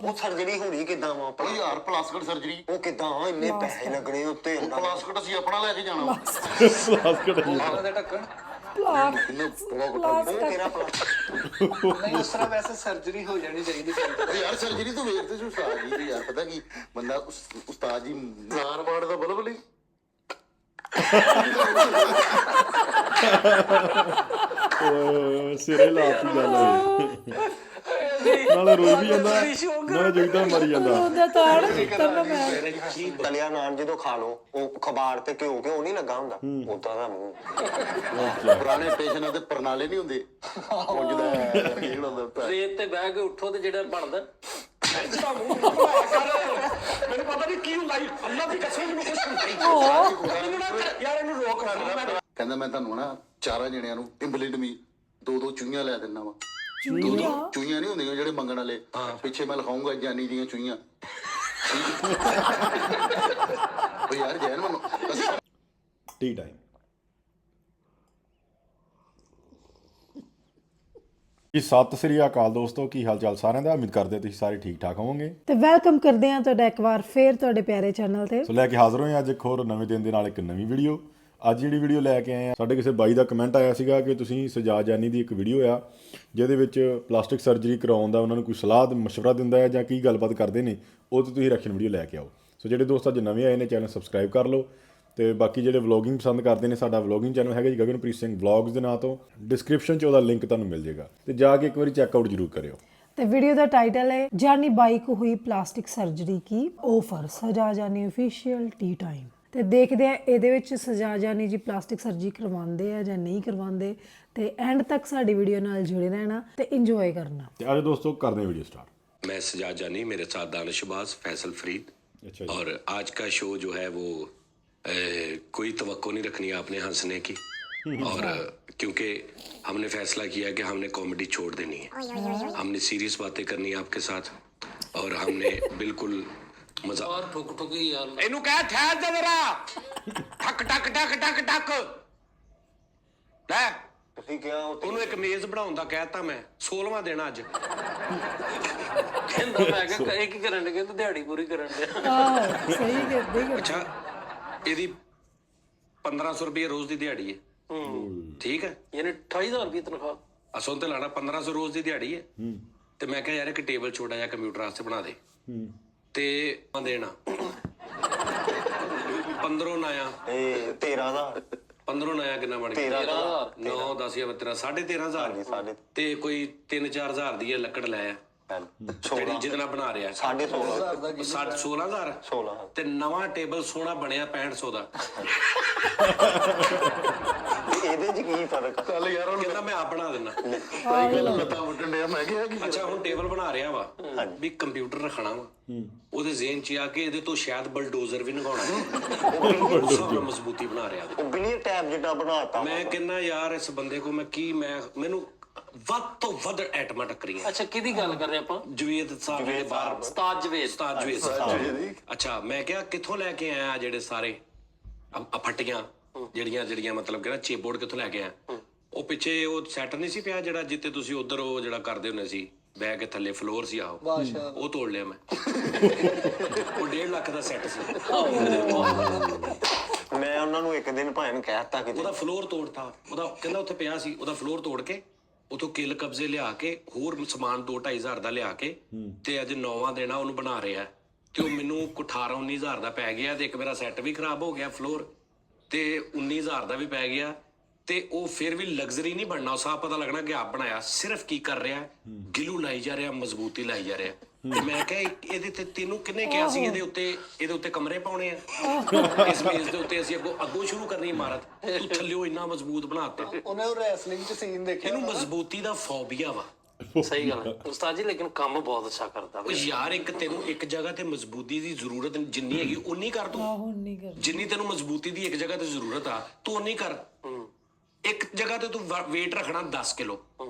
ਉਹ ਸਰਜਰੀ ਹੋਣੀ ਕਿੱਦਾਂ ਵਾ? 1000 ਪਲਾਸਟਿਕ ਸਰਜਰੀ। ਉਹ ਕਿੱਦਾਂ ਇੰਨੇ ਪੈਸੇ ਲੱਗਣੇ ਉੱਤੇ? ਪਲਾਸਟਿਕ ਅਸੀਂ ਆਪਣਾ ਲੈ ਕੇ ਜਾਣਾ। ਪਲਾਸਟਿਕ ਉਹਨਾਂ ਦੇ ਢੱਕਣ ਉਹ ਤੇਰਾ ਨਹੀਂ, ਉਸ ਤਰ੍ਹਾਂ ਵੈਸੇ ਸਰਜਰੀ ਹੋ ਜਾਣੀ ਚਾਹੀਦੀ ਸੀ। ਯਾਰ ਸਰਜਰੀ ਤੋਂ ਵੇਖਦੇ ਸੀ ਉਸਤਾਦ ਜੀ ਦੀ। ਯਾਰ ਪਤਾ ਕੀ ਬੰਦਾ ਉਸਤਾਦ ਜੀ ਨਾਰ ਬਾੜ ਦਾ ਬਲਬ ਲਈ ਸਿਰੇ ਲਾਤੀ ਗੱਲ ਹੋਈ। ਨਾਲੇ ਰੋਈ ਵੀ ਜਾਂਦਾ ਨਾਲੇ ਜਗਦਾ ਮਰੀ ਜਾਂਦਾ। ਉਹਦਾ ਤਾੜ ਕਰਨਾ ਮੈਂ ਤਲਿਆ ਨਾਨ ਜਦੋਂ ਖਾ ਲੋ ਉਹ ਖਬਾਰ ਤੇ ਘਿਓ ਨਹੀਂ ਲੱਗਾ ਹੁੰਦਾ ਉਦਾਂ ਦਾ ਮੂੰਹ। ਪੁਰਾਣੇ ਪੇਸ਼ੈਂਟਾਂ ਦੇ ਪਰਨਾਲੇ ਨਹੀਂ ਹੁੰਦੇ ਪੁੰਜਦਾ ਰੇਤ ਤੇ ਬਹਿ ਕੇ ਉੱਠੋ ਤੇ ਜਿਹੜਾ ਬਣਦਾ ਮੈਨੂੰ ਪਤਾ ਨਹੀਂ ਕੀ ਹੁੰਦਾ ਅੱਲਾ ਦੀ ਕਸਮ ਮੈਨੂੰ ਕੁਛ ਹੁੰਦਾ ਯਾਰ ਇਹਨੂੰ ਰੋਕ ਕਹਿੰਦਾ ਮੈਂ ਤੁਹਾਨੂੰ ਨਾ 4 ਜਣਿਆਂ ਨੂੰ ਇੰਪਲੀਟਮੀ 2 ਚੂਈਆਂ ਲੈ ਦਿੰਦਾ ਵਾ। 2 ਚੂਈਆਂ ਨਹੀਂ ਹੁੰਦੀਆਂ ਜਿਹੜੇ ਮੰਗਣ ਵਾਲੇ। ਪਿੱਛੇ ਮੈਂ ਲਿਖਾਉਂਗਾ ਜਾਨੀ ਦੀਆਂ ਚੂਈਆਂ। ਉਹ ਯਾਰ ਜੈਨ ਮੈਨੂੰ ਟੀ ਟਾਈਮ। ਜੀ ਸਤਿ ਸ੍ਰੀ ਅਕਾਲ ਦੋਸਤੋ, ਕੀ ਹਾਲ ਚਾਲ ਸਾਰਿਆਂ ਦਾ? ਉਮੀਦ ਕਰਦੇ ਤੁਸੀਂ ਸਾਰੇ ਠੀਕ ਠਾਕ ਹੋਵੋਗੇ ਤੇ ਵੈਲਕਮ ਕਰਦੇ ਹਾਂ ਤੁਹਾਡਾ ਇੱਕ ਵਾਰ ਫੇਰ ਤੁਹਾਡੇ ਪਿਆਰੇ ਚੈਨਲ ਤੇ। ਸੋ ਲੈ ਕੇ ਹਾਜ਼ਰ ਹੋਏ ਅੱਜ ਇੱਕ ਹੋਰ ਨਵੇਂ ਦਿਨ ਦੇ ਨਾਲ ਇੱਕ ਨਵੀਂ ਵੀਡੀਓ। ਅੱਜ ਜਿਹੜੀ ਵੀਡੀਓ ਲੈ ਕੇ ਆਏ ਆ, ਸਾਡੇ ਕਿਸੇ ਬਾਈ ਦਾ ਕਮੈਂਟ ਆਇਆ ਸੀਗਾ ਕਿ ਤੁਸੀਂ ਸਜਾਦ ਜਾਨੀ ਦੀ ਇੱਕ ਵੀਡੀਓ ਆ ਜਿਹਦੇ ਵਿੱਚ ਪਲਾਸਟਿਕ ਸਰਜਰੀ ਕਰਾਉਣ ਦਾ ਉਹਨਾਂ ਨੂੰ ਕੋਈ ਸਲਾਹ ਮਸ਼ਵਰਾ ਦਿੰਦਾ ਹੈ ਜਾਂ ਕੀ ਗੱਲਬਾਤ ਕਰਦੇ ਨੇ, ਉਹ ਤੇ ਤੁਸੀਂ ਰਿਐਕਸ਼ਨ ਵੀਡੀਓ ਲੈ ਕੇ ਆਓ। ਸੋ ਜਿਹੜੇ ਦੋਸਤ ਅੱਜ ਨਵੇਂ ਆਏ ਨੇ ਚੈਨਲ ਸਬਸਕ੍ਰਾਈਬ ਕਰ ਲਓ ਤੇ ਬਾਕੀ ਜਿਹੜੇ ਵਲੋਗਿੰਗ ਪਸੰਦ ਕਰਦੇ ਨੇ, ਸਾਡਾ ਵਲੋਗਿੰਗ ਚੈਨਲ ਹੈਗਾ ਜੀ ਗਗਨਪ੍ਰੀਤ ਸਿੰਘ ਵਲੋਗਸ ਦੇ ਨਾਂ ਤੋਂ। ਡਿਸਕ੍ਰਿਪਸ਼ਨ 'ਚ ਉਹਦਾ ਲਿੰਕ ਤੁਹਾਨੂੰ ਮਿਲ ਜਾਏਗਾ ਤੇ ਜਾ ਕੇ ਇੱਕ ਵਾਰੀ ਚੈੱਕਆਊਟ ਜ਼ਰੂਰ ਕਰਿਓ। ਤੇ ਵੀਡੀਓ ਦਾ ਟਾਈਟਲ ਹੈ ਜਾਨੀ बाई को हुई प्लास्टिक सर्जरी की ऑफर, सजा जानी ऑफिशियल टी टाइम। ਤੇ ਦੇਖਦੇ ਆ ਇਹਦੇ ਵਿੱਚ ਸਜਾ ਜਾਨੀ ਜੀ ਪਲਾਸਟਿਕ ਸਰਜਰੀ ਕਰਵਾਉਂਦੇ ਆ ਜਾਂ ਨਹੀਂ ਕਰਵਾਉਂਦੇ। ਤੇ ਐਂਡ ਤੱਕ ਸਾਡੀ ਵੀਡੀਓ ਨਾਲ ਜੁੜੇ ਰਹਿਣਾ ਤੇ ਇੰਜੋਏ ਕਰਨਾ। ਤੇ ਅੱਜ ਦੋਸਤੋ ਕਰਦੇ हैं वीडियो स्टार्ट। मैं सजाद जानी, मेरे साथ दानिशबाज फैसल फरीद। अच्छा जी। और आज का शो जो है वो कोई तवक्को नहीं रखनी आपने हंसने की। और क्योंकि हमने फैसला किया कि हमने कॉमेडी छोड़ देनी है, हमने सीरियस बातें करनी है आपके साथ और हमने बिल्कुल मजा। और ठुक ठुकी यार ਇਹਨੂੰ ਕਹਿ ਠਹਿਰ ਜਾ ਜਰਾ। ਠੱਕ ਠੱਕ ਠੱਕ ਠੱਕ ਠੱਕ ਲੈ। ਤੁਸੀਂ ਕਿਹਾ ਉਹਨੂੰ ਇੱਕ ਮੇਜ਼ ਬਣਾਉਣ ਦਾ ਕਹਿਤਾ ਮੈਂ। 16ਵਾਂ ਦਿਨ ਅੱਜ। ਕਹਿੰਦਾ ਮੈਂ ਕਿਹਾ ਇਹ ਕੀ ਕਰਨ ਲੱਗੇ? ਤੂੰ ਦਿਹਾੜੀ ਪੂਰੀ ਕਰਨ ਦੇ। ਆਹ ਸਹੀ ਕਰਦੇ ਹੀ ਅੱਛਾ, ਇਹਦੀ 1500 ਰੁਪਏ ਰੋਜ਼ ਦੀ ਦਿਹਾੜੀ ਹੈ। ਠੀਕ ਹੈ, ਯਾਨੀ 28,000 ਰੁਪਏ ਤਨਖਾਹ। ਅਸੋਂ ਤੇ ਲਾਣਾ 1500 ਰੋਜ਼ ਦੀ ਦਿਹਾੜੀ ਹੈ। ਤੇ ਮੈਂ ਕਿਹਾ ਯਾਰ ਇੱਕ ਟੇਬਲ ਛੋਟਾ ਜਿਹਾ ਕੰਪਿਊਟਰ ਵਾਸਤੇ ਬਣਾ ਦੇ ਤੇ ਦੇਣਾ 15 ਨਾਇਆ ਇਹ 13 ਦਾ 15 ਨਾਇਆ ਕਿੰਨਾ ਬਣ ਗਿਆ? 13,000 9 10 ਜਾਂ 13,500 ਸਾਡੇ ਤੇ ਕੋਈ 3-4 ਹਜ਼ਾਰ ਦੀ ਇਹ ਲੱਕੜ ਲੈ ਆ ਜਿਹੜੀ ਜਿਹਦੇ ਨਾਲ ਬਣਾ ਰਿਹਾ। 16,500 16,000 16 ਤੇ ਨਵਾਂ ਟੇਬਲ ਸੋਹਣਾ ਬਣਿਆ 6500 ਦਾ। ਇਹਦੇ ਚ ਕੀ ਫਰਕ? ਚੱਲ ਯਾਰ ਹੁਣ ਕਹਿੰਦਾ ਮੈਂ ਆਪ ਬਣਾ ਦਿੰਦਾ। ਲੱਤਾਂ ਵੱਢਣ ਡਿਆ। ਮੈਂ ਕਿਹਾ ਕਿ ਅੱਛਾ ਹੁਣ ਟੇਬਲ ਬਣਾ ਰਿਹਾ ਵਾ ਵੀ ਕੰਪਿਊਟਰ ਰੱਖਣਾ ਵਾ ਉਹਦੇ ਜ਼ੇਨ ਚ ਆ ਕੇ ਇਹਦੇ ਤੋਂ ਸ਼ਾਇਦ ਬਲਡੋਜ਼ਰ ਵੀ ਨਗਾਉਣਾ। ਉਹ ਮਜ਼ਬੂਤੀ ਬਣਾ ਰਿਹਾ। ਉਹ ਬਿਲੀਅਰ ਟੈਬ ਜਿੱਦਾਂ ਬਣਾਤਾ। ਮੈਂ ਕਹਿੰਦਾ ਯਾਰ ਇਸ ਬੰਦੇ ਕੋ ਮੈਂ ਕੀ ਮੈਨੂੰ ਵੱਧ ਤੋਂ ਵੱਧ ਐਟਮਾਂ ਟੱਕਰੀਆਂ। ਅੱਛਾ ਕਿਹਦੀ ਗੱਲ ਕਰ ਰਹੇ ਆਪਾਂ? ਜਵੇਦ ਸਾਹਿਬ ਦੇ ਬਾਹਰ ਉਸਤਾਦ ਜਵੇਦ। ਉਸਤਾਦ ਜਵੇਦ। ਅੱਛਾ ਮੈਂ ਕਿਹਾ ਕਿੱਥੋਂ ਲੈ ਕੇ ਆਇਆ ਜਿਹੜੇ ਸਾਰੇ ਫੱਟੀਆਂ ਜਿਹੜੀਆਂ ਮਤਲਬ ਕਿ ਨਾ ਚੇਪਬੋਰਡ ਕਿੱਥੋਂ ਲੈ ਕੇ ਆਇਆ? ਉਹ ਪਿੱਛੇ ਉਹ ਸੈੱਟ ਨਹੀਂ ਸੀ ਪਿਆ ਜਿਹੜਾ ਜਿੱਤੇ ਤੁਸੀਂ ਉਧਰ ਉਹ ਜਿਹੜਾ ਕਰਦੇ ਹੁੰਦੇ ਸੀ ਬਹਿ ਕੇ ਥੱਲੇ ਫਲੋਰ ਸੀ ਆਹੋ, ਉਹ ਤੋੜ ਲਿਆ ਮੈਂ। ਉਹ 1.5 ਲੱਖ ਦਾ ਸੈੱਟ ਸੀ। ਮੈਂ ਉਹਨਾਂ ਨੂੰ ਇੱਕ ਦਿਨ ਭਾਵੇਂ ਕਹਿਤਾ ਕਿ ਉਹਦਾ ਫਲੋਰ ਤੋੜਤਾ। ਉਹਦਾ ਕਹਿੰਦਾ ਉੱਥੇ ਪਿਆ ਸੀ, ਉਹਦਾ ਫਲੋਰ ਤੋੜ ਕੇ ਉਥੋਂ ਕਿੱਲ ਕਬਜ਼ੇ ਲਿਆ ਕੇ ਹੋਰ ਸਮਾਨ 2-2.5 ਹਜ਼ਾਰ ਦਾ ਲਿਆ ਕੇ ਤੇ ਅੱਜ 9ਵਾਂ ਦਿਨ ਆ ਉਹਨੂੰ ਬਣਾ ਰਿਹਾ ਤੇ ਉਹ ਮੈਨੂੰ 18-19 ਹਜ਼ਾਰ ਦਾ ਪੈ ਗਿਆ। ਤੇ ਇੱਕ ਮੇਰਾ ਸੈੱਟ ਵੀ ਖਰਾਬ ਹੋ ਗਿਆ ਫਲੋਰ ਤੇ 19 ਹਜ਼ਾਰ ਦਾ ਵੀ ਪੈ ਗਿਆ। ਤੇ ਉਹ ਫਿਰ ਵੀ ਲਗਜ਼ਰੀ ਨਹੀਂ ਬਣਨਾ। ਉਹ ਸਾਫ ਪਤਾ ਲੱਗਣਾ ਕਿ ਆਪ ਬਣਾਇਆ। ਸਿਰਫ ਕੀ ਕਰ ਰਿਹਾ, ਗਿਲੂ ਲਾਈ ਜਾ ਰਿਹਾ, ਮਜ਼ਬੂਤੀ ਲਾਈ ਜਾ ਰਿਹਾ। ਤੇ ਮੈਂ ਕਿਹਾ ਇਹਦੇ ਤੇ ਤੈਨੂੰ ਕਿਹਨੇ ਕਿਹਾ ਸੀ ਇਹਦੇ ਉੱਤੇ ਕਮਰੇ ਪਾਉਣੇ ਆ? ਇਸ ਮੇਜ਼ ਦੇ ਉੱਤੇ ਅਸੀਂ ਅੱਗੋਂ ਸ਼ੁਰੂ ਕਰਨੀ ਇਮਾਰਤ। ਤੂੰ ਥੱਲਿਓ ਇੰਨਾ ਮਜ਼ਬੂਤ ਬਣਾਤਾ। ਉਹਨੇ ਉਹ ਰੈਸਲਿੰਗ ਚ ਸੀਨ ਦੇਖਿਆ। ਇਹਨੂੰ ਮਜ਼ਬੂਤੀ ਦਾ ਫੋਬੀਆ ਵਾ। ਸਹੀ ਗੱਲ ਹੈ ਉਸਤਾਦ ਜੀ, ਲੇਕਿਨ ਕੰਮ ਬਹੁਤ ਅੱਛਾ ਕਰਦਾ। ਉਹ ਯਾਰ ਤੈਨੂੰ ਇੱਕ ਜਗ੍ਹਾ ਤੇ ਮਜ਼ਬੂਤੀ ਦੀ ਜ਼ਰੂਰਤ ਜਿੰਨੀ ਹੈਗੀ ਉਨੀ ਕਰ ਤੂੰ। ਨਹੀਂ ਕਰ ਜਿੰਨੀ ਤੈਨੂੰ ਮਜ਼ਬੂਤੀ ਦੀ ਇੱਕ ਜਗ੍ਹਾ ਤੇ ਜ਼ਰੂਰਤ ਆ ਤੂੰ ਉਨੀ ਕਰ। ਇੱਕ ਜਗ੍ਹਾ ਤੇ ਤੂੰ weight ਰੱਖਣਾ 10 ਕਿਲੋ,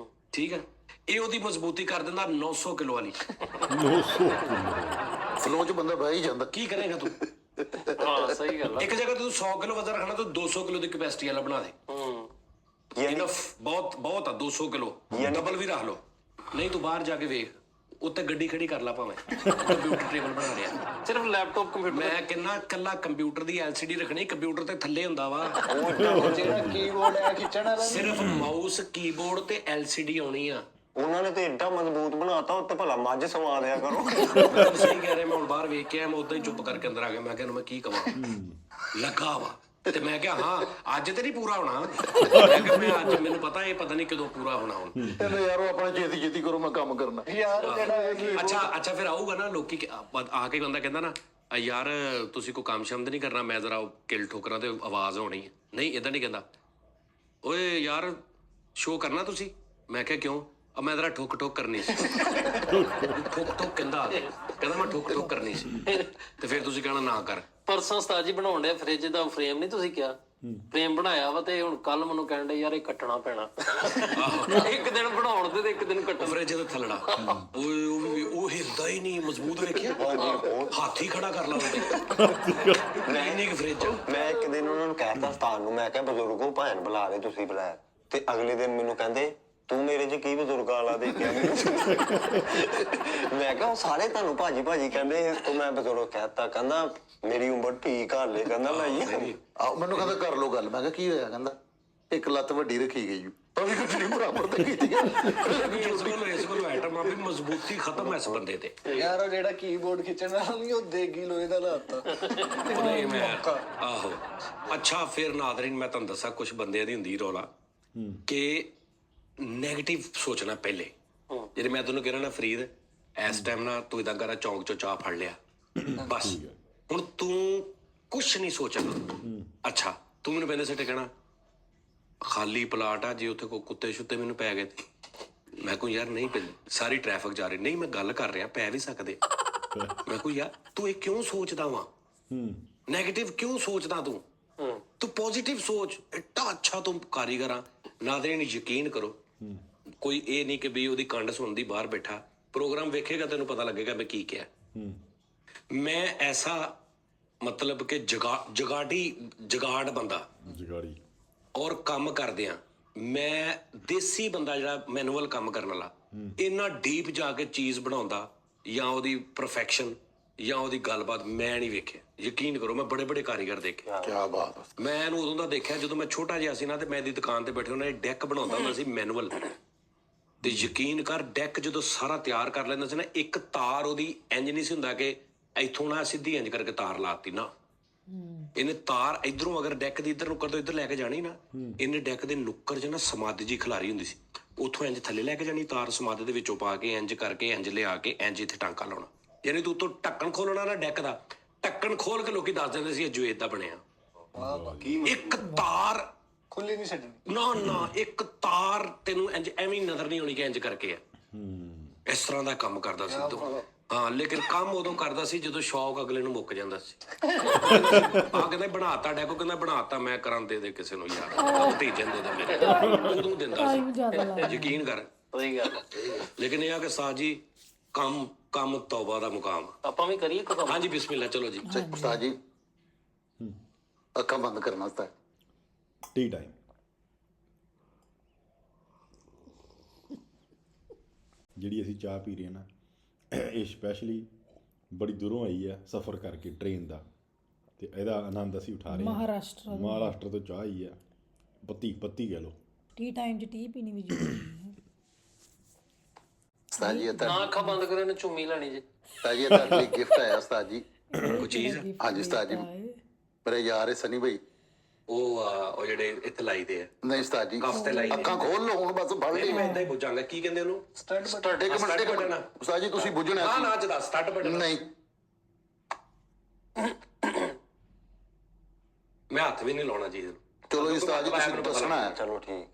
ਠੀਕ ਹੈ? ਇਹ ਉਹਦੀ ਮਜ਼ਬੂਤੀ ਕਰ ਦਿੰਦਾ 900 ਕਿਲੋ ਵਾਲੀ। 900 ਫਲੋ ਚ ਬੰਦਾ ਬਹਿ ਹੀ ਜਾਂਦਾ। ਕੀ ਕਰੇਗਾ ਤੂੰ? ਹਾਂ ਸਹੀ ਗੱਲ ਹੈ। ਇੱਕ ਜਗ੍ਹਾ ਤੇ ਤੂੰ 100 ਕਿਲੋ ਵਜ਼ਨ ਰੱਖਣਾ ਤੂੰ 200 ਕਿਲੋ ਦੀ ਕੈਪੈਸਿਟੀ ਵਾਲਾ ਬਣਾ ਦੇ। ਇਨਫ ਬਹੁਤ ਆ 200 ਕਿਲੋ। ਡਬਲ ਵੀ ਰੱਖ ਲਓ। ਨਹੀਂ ਤੂੰ ਬਾਹਰ ਜਾ ਕੇ ਵੇਖ ਉੱਤੇ ਗੱਡੀ ਖੜੀ ਕਰ ਲਾ ਭਾਵੇਂ ਕੰਪਿਊਟਰ ਟੇਬਲ ਬਣਾ ਲਿਆ ਸਿਰਫ ਲੈਪਟਾਪ ਕੰਪਿਊਟਰ ਮੈਂ ਕਿੰਨਾ ਕੱਲਾ ਕੰਪਿਊਟਰ ਦੀ LCD ਰੱਖਣੀ ਕੰਪਿਊਟਰ ਤੇ ਥੱਲੇ ਹੁੰਦਾ ਵਾ ਜਿਹੜਾ ਕੀਬੋਰਡ ਹੈ ਖਿੱਚਣ ਵਾਲਾ ਸਿਰਫ ਮਾਊਸ ਕੀਬੋਰਡ ਤੇ LCD ਆਉਣੀ ਆ ਉਹਨਾਂ ਨੇ ਤੇ ਏਡਾ ਮਜ਼ਬੂਤ ਬਣਾਤਾ ਉੱਤੇ ਭਲਾ ਮੱਝ ਸਵਾ ਦਿਆ ਕਰੋ ਮੈਂ ਸਹੀ ਕਹਿ ਰਿਹਾ ਮੈਂ ਹੁਣ ਬਾਹਰ ਵੇਖ ਕੇ ਆਇਆ ਮੈਂ ਉਦਾਂ ਹੀ ਚੁੱਪ ਕਰਕੇ ਅੰਦਰ ਆ ਗਿਆ ਮੈਂ ਕਿਹਾ ਮੈਂ ਕੀ ਕਵਾਂ ਲੱਗਾ ਵਾ ਤੇ ਮੈਂ ਕਿਹਾ ਹਾਂ ਅੱਜ ਤੇ ਨਹੀਂ ਪੂਰਾ ਹੋਣਾ ਮੈਂ ਕਿਹਾ ਮੈਂ ਅੱਜ ਮੈਨੂੰ ਪਤਾ ਨਹੀਂ ਕਦੋਂ ਪੂਰਾ ਹੋਣਾ ਹੁਣ ਕਹਿੰਦੇ ਯਾਰ ਉਹ ਆਪਣਾ ਛੇਤੀ ਕਰੋ ਮੈਂ ਕੰਮ ਕਰਨਾ ਯਾਰ ਜਿਹੜਾ ਹੈ ਕਿ ਅੱਛਾ ਫਿਰ ਆਊਗਾ ਨਾ ਲੋਕੀ ਆ ਕੇ ਬੰਦਾ ਕਹਿੰਦਾ ਨਾ ਯਾਰ ਤੁਸੀਂ ਕੋਈ ਕੰਮ ਸ਼ਮਦ ਨਹੀਂ ਕਰਨਾ ਮੈਂ ਜ਼ਰਾ ਕਿਲ ਠੋਕਰਾਂ ਤੇ ਆਵਾਜ਼ ਹੋਣੀ ਹੈ ਨਹੀਂ ਇਦਾਂ ਨਹੀਂ ਕਹਿੰਦਾ ਓਏ ਯਾਰ ਸ਼ੋਅ ਕਰਨਾ ਤੁਸੀਂ ਮੈਂ ਕਿਹਾ ਕਿਉਂ ਮੈਂ ਜ਼ਰਾ ਠੋਕ ਕਰਨੀ ਸੀ ਠੋਕ ਕਹਿੰਦਾ ਮੈਂ ਠੋਕ ਕਰਨੀ ਸੀ ਤੇ ਫਿਰ ਤੁਸੀਂ ਕਹਿਣਾ ਨਾ ਕਰ ਪਰਸੋਂ ਉਸਤਾਦ ਜੀ ਬਣਾਉਣ ਡਿਆ ਫ੍ਰਿਜ ਦਾ ਫਰੇਮ ਨਹੀਂ ਤੁਸੀਂ ਕਿਹਾ ਫਰੇਮ ਬਣਾਇਆ ਵਾ ਤੇ ਹੁਣ ਕੱਲ ਮੈਨੂੰ ਕਹਿਣ ਡੇ ਯਾਰ ਇਹ ਕੱਟਣਾ ਪੈਣਾ ਇੱਕ ਦਿਨ ਬਣਾਉਣ ਤੇ ਇੱਕ ਦਿਨ ਕੱਟਣ ਫ੍ਰਿਜ ਦਾ ਥੱਲੜਾ ਉਹ ਹਿਲਦਾ ਹੀ ਨਹੀਂ ਮਜ਼ਬੂਤ ਵੇਖਿਆ ਹੱਥ ਹੀ ਖੜਾ ਕਰ ਲਾ ਉਹਦੇ ਇੰਨੀ ਕੁ ਫ੍ਰਿਜ ਮੈਂ ਇੱਕ ਦਿਨ ਉਹਨਾਂ ਨੂੰ ਕਹਿਤਾ ਉਸਤਾਦ ਨੂੰ ਮੈਂ ਕਿਹਾ ਬਜ਼ੁਰਗੋ ਭੈਣ ਬੁਲਾ ਰਹੇ ਤੁਸੀਂ ਬੁਲਾਇਆ ਤੇ ਅਗਲੇ ਦਿਨ ਮੈਨੂੰ ਕਹਿੰਦੇ ਤੂੰ ਮੇਰੇ 'ਚ ਕੀ ਬਜ਼ੁਰਗਾਂ ਵਾਲਾ ਦੇਖਿਆ ਮੈਂ ਕਿਹਾ ਉਹ ਸਾਰੇ ਤੁਹਾਨੂੰ ਭਾਜੀ ਕਹਿੰਦੇ ਤੂੰ ਮੈਂ ਬਜ਼ੁਰਗ ਕਹਿਤਾ ਕਹਿੰਦਾ ਮੇਰੀ ਉਮਰ ਠੀਕ ਹਾਲੇ ਕਹਿੰਦਾ ਮੈਂ ਮੈਨੂੰ ਕਹਿੰਦਾ ਕਰ ਲੋ ਗੱਲ ਮੈਂ ਕਿਹਾ ਕੀ ਹੋਇਆ ਕਹਿੰਦਾ ਇੱਕ ਲੱਤ ਵੱਡੀ ਰੱਖੀ ਗਈ ਤਾਂ ਵੀ ਕੁਝ ਨਹੀਂ ਬਰਾਬਰ ਤੇ ਕੀਤੀ ਇਸ ਕੋਲ ਆਈਟਮ ਆ ਵੀ ਮਜ਼ਬੂਤੀ ਖਤਮ ਹੈ ਇਸ ਬੰਦੇ ਤੇ ਯਾਰ ਉਹ ਜਿਹੜਾ ਕੀਬੋਰਡ ਖਿੱਚਣ ਵਾਲਾ ਨਹੀਂ ਉਹ ਦੇਗੀ ਲੋਹੇ ਦਾ ਲਾਤਾ ਨਹੀਂ ਮੈਂ ਆਹੋ ਅੱਛਾ ਫਿਰ ਨਾਜ਼ਰੀਨ ਮੈਂ ਤੁਹਾਨੂੰ ਦੱਸਾਂ ਕੁਝ ਬੰਦਿਆਂ ਦੀ ਹੁੰਦੀ ਰੌਲਾ ਕਿ ਨੈਗੇਟਿਵ ਸੋਚਣਾ ਪਹਿਲੇ ਜਿਹੜੇ ਮੈਂ ਤੁਹਾਨੂੰ ਕਹਿ ਰਿਹਾ ਨਾ ਫਰੀਦ ਇਸ ਟਾਈਮ ਨਾ ਤੂੰ ਇਦਾਂ ਕਰ ਚੌਂਕ ਚੋਂ ਚਾਹ ਫੜ ਲਿਆ ਬਸ ਹੁਣ ਤੂੰ ਕੁਛ ਨਹੀਂ ਸੋਚਣਾ ਅੱਛਾ ਤੂੰ ਮੈਨੂੰ ਪਹਿਲੇ ਸਿੱਟੇ ਕਹਿਣਾ ਖਾਲੀ ਪਲਾਟ ਆ ਜੇ ਉੱਥੇ ਕੋਈ ਕੁੱਤੇ ਸ਼ੁੱਤੇ ਮੈਨੂੰ ਪੈ ਗਏ ਮੈਂ ਕਹੂੰ ਯਾਰ ਨਹੀਂ ਸਾਰੀ ਟ੍ਰੈਫਿਕ ਜਾ ਰਹੀ ਨਹੀਂ ਮੈਂ ਗੱਲ ਕਰ ਰਿਹਾ ਪੈ ਵੀ ਸਕਦੇ ਮੈਂ ਕਹੂੰ ਯਾਰ ਤੂੰ ਇਹ ਕਿਉਂ ਸੋਚਦਾ ਵਾ ਨੈਗੇਟਿਵ ਕਿਉਂ ਸੋਚਦਾ ਤੂੰ ਪੋਜ਼ਿਟਿਵ ਸੋਚ ਏਡਾ ਅੱਛਾ ਤੂੰ ਕਾਰੀਗਰ ਆ ਨਾਜ਼ਰੀਨ ਯਕੀਨ ਕਰੋ ਕੋਈ ਇਹ ਨਹੀਂ ਕਿ ਵੀ ਉਹਦੀ ਕੰਡ ਸੁਣਦੀ ਬਾਹਰ ਬੈਠਾ ਪ੍ਰੋਗਰਾਮ ਵੇਖੇਗਾ ਤੈਨੂੰ ਪਤਾ ਲੱਗੇਗਾ ਮੈਂ ਕੀ ਕਿਹਾ ਮੈਂ ਐਸਾ ਮਤਲਬ ਕਿ ਜਗਾੜ ਬੰਦਾ ਜਗਾੜੀ ਔਰ ਕੰਮ ਕਰਦਿਆਂ ਮੈਂ ਦੇਸੀ ਬੰਦਾ ਜਿਹੜਾ ਮੈਨੂਅਲ ਕੰਮ ਕਰਨ ਵਾਲਾ ਇੰਨਾ ਡੀਪ ਜਾ ਕੇ ਚੀਜ਼ ਬਣਾਉਂਦਾ ਜਾਂ ਉਹਦੀ ਪਰਫੈਕਸ਼ਨ ਜਾਂ ਉਹਦੀ ਗੱਲਬਾਤ ਮੈਂ ਨਹੀਂ ਵੇਖਿਆ ਯਕੀਨ ਕਰੋ ਮੈਂ ਬੜੇ ਕਾਰੀਗਰ ਦੇਖੇ ਕੀ ਬਾਤ ਹੈ ਮੈਂ ਇਹਨੂੰ ਉਦੋਂ ਦਾ ਦੇਖਿਆ ਜਦੋਂ ਮੈਂ ਛੋਟਾ ਜਿਹਾ ਸੀ ਨਾ ਤੇ ਮੈਂ ਇਹਦੀ ਦੁਕਾਨ ਤੇ ਬੈਠੇ ਉਹਨਾਂ ਨੇ ਡੈਕ ਬਣਾਉਂਦਾ ਹੁੰਦਾ ਸੀ ਮੈਨੂਅਲ ਤੇ ਯਕੀਨ ਕਰ ਡੈਕ ਜਦੋਂ ਸਾਰਾ ਤਿਆਰ ਕਰ ਲੈਂਦਾ ਸੀ ਨਾ ਇੱਕ ਤਾਰ ਉਹਦੀ ਇੰਜ ਨਹੀਂ ਸੀ ਹੁੰਦਾ ਕਿ ਇੱਥੋਂ ਨਾ ਸਿੱਧੀ ਇੰਜ ਕਰਕੇ ਤਾਰ ਲਾਤੀ ਨਾ ਇਹਨੇ ਤਾਰ ਇਧਰੋਂ ਅਗਰ ਡੈਕ ਦੀ ਇੱਧਰ ਨੁੱਕਰ ਤੋਂ ਇੱਧਰ ਲੈ ਕੇ ਜਾਣੀ ਨਾ ਇਹਨੇ ਡੈਕ ਦੇ ਨੁੱਕਰ 'ਚ ਨਾ ਸਮਾਧ ਜੀ ਖਿਲਾਰੀ ਹੁੰਦੀ ਸੀ ਉੱਥੋਂ ਇੰਜ ਥੱਲੇ ਲੈ ਕੇ ਜਾਣੀ ਤਾਰ ਸਮਾਧ ਦੇ ਵਿੱਚੋਂ ਪਾ ਕੇ ਇੰਜ ਕਰਕੇ ਇੰਜ ਲਿਆ ਕੇ ਇੰਜ ਇੱਥੇ ਟਾਂਕਾ ਲਾਉਣਾ ਯਾਨੀ ਤੂੰ ਉੱਤੋਂ ਢੱਕਣ ਖੋਲਣਾ ਨਾ ਡੈਕ ਦਾ ਢੱਕਣ ਖੋਲ ਕੇ ਲੋਕੀ ਦੱਸ ਦਿੰਦੇ ਸੀ ਇਹ ਜੋ ਏਦਾਂ ਬਣਿਆ ਇੱਕ ਤਾਰ ਖੁੱਲੀ ਨਹੀਂ ਛੱਡਣੀ ਨਾ ਇੱਕ ਤਾਰ ਤੈਨੂੰ ਇੰਜ ਐਵੇਂ ਨਜ਼ਰ ਨਹੀਂ ਆਉਣੀ ਕਿ ਇੰਜ ਕਰਕੇ ਆ ਇਸ ਤਰ੍ਹਾਂ ਦਾ ਕੰਮ ਕਰਦਾ ਸੀ ਤੂੰ ਹਾਂ ਲੇਕਿਨ ਕੰਮ ਉਦੋਂ ਕਰਦਾ ਸੀ ਜਦੋਂ ਸ਼ੌਕ ਅਗਲੇ ਨੂੰ ਮੁੱਕ ਜਾਂਦਾ ਸੀ ਆ ਕਹਿੰਦਾ ਬਣਾਤਾ ਡੈਕੋ ਕਹਿੰਦਾ ਬਣਾਤਾ ਮੈਂ ਕਰਾਂ ਦੇ ਕਿਸੇ ਨੂੰ ਯਾਰ ਭਤੀਜੇ ਦੇ ਦੇ ਮੇਰੇ ਉਦੋਂ ਦਿੰਦਾ ਸੀ ਯਕੀਨ ਕਰ ਸਹੀ ਗੱਲ ਲੇਕਿਨ ਇਹ ਆ ਕਿ ਸਾਜੀ ਕੰਮ ਤੌਬਾ ਦਾ ਮੁਕਾਮ ਆਪਾਂ ਵੀ ਕਰੀਏ ਕਦੋਂ ਹਾਂਜੀ ਬਿਸਮਿਲ੍ਲਾ ਚਲੋ ਜੀ ਉਸਤਾਦ ਜੀ ਅੱਖਾਂ ਬੰਦ ਕਰਨਾ ਉਸਤਾਦ ਟੀ ਟਾਈਮ ਜਿਹੜੀ ਅਸੀਂ ਚਾਹ ਪੀ ਰਹੇ ਹਾਂ ਨਾ ਇਹ ਸਪੈਸ਼ਲੀ ਬੜੀ ਦੂਰੋਂ ਆਈ ਹੈ ਸਫ਼ਰ ਕਰਕੇ ਟ੍ਰੇਨ ਦਾ ਤੇ ਇਹਦਾ ਆਨੰਦ ਅਸੀਂ ਉਠਾ ਰਹੇ ਹਾਂ ਮਹਾਰਾਸ਼ਟਰ ਤੋਂ ਚਾਹ ਆਈ ਹੈ ਪੱਤੀ ਕਹਿ ਲਓ ਟੀ ਟਾਈਮ 'ਚ ਟੀ ਪੀਣੀ ਵੀ ਜ਼ਰੂਰੀ ਹੈ ਉਸਤਾਦ ਜੀ ਨਾ ਅੱਖਾਂ ਬੰਦ ਕਰੇ ਨੇ ਚੁੰਮੀ ਲੈਣੀ ਜੀ ਉਸਤਾਦ ਜੀ ਤੁਹਾਡੇ ਲਈ ਗਿਫਟ ਆਇਆ ਉਸਤਾਦ ਜੀ ਕੋਈ ਚੀਜ਼ ਹਾਂਜੀ ਉਸਤਾਦ ਜੀ ਮੇਰੇ ਯਾਰ ਹੈ ਸਨੀ ਭਾਈ ਉਹ ਜਿਹੜੇ ਇੱਥੇ ਲਾਈਦੇ ਆ ਨਹੀਂ ਉਸਤਾਦ ਜੀ ਹਫ਼ਤੇ ਲਾਈ ਅੱਖਾਂ ਖੋਲ ਲਓ ਹੁਣ ਬਸ ਫੜ ਲਈ ਮੈਂ ਇਦਾਂ ਹੀ ਪੁੱਛਾਂਗਾ ਕੀ ਕਹਿੰਦੇ ਉਹਨੂੰ ਤੁਹਾਡੇ ਇੱਕ ਮਿੰਟ ਉਸਤਾਦ ਜੀ ਤੁਸੀਂ ਬੁੱਝਣਾ ਹਾਂ ਨਾ ਜਦਾ ਸਟਾਰਟ ਬਟਨ ਨਹੀਂ ਮੈਂ ਹੱਥ ਵੀ ਨਹੀਂ ਲਾਉਣਾ ਜੀ ਚਲੋ ਉਸਤਾਦ ਜੀ ਤੁਸੀਂ ਦੱਸਣਾ ਹੈ ਚਲੋ ਠੀਕ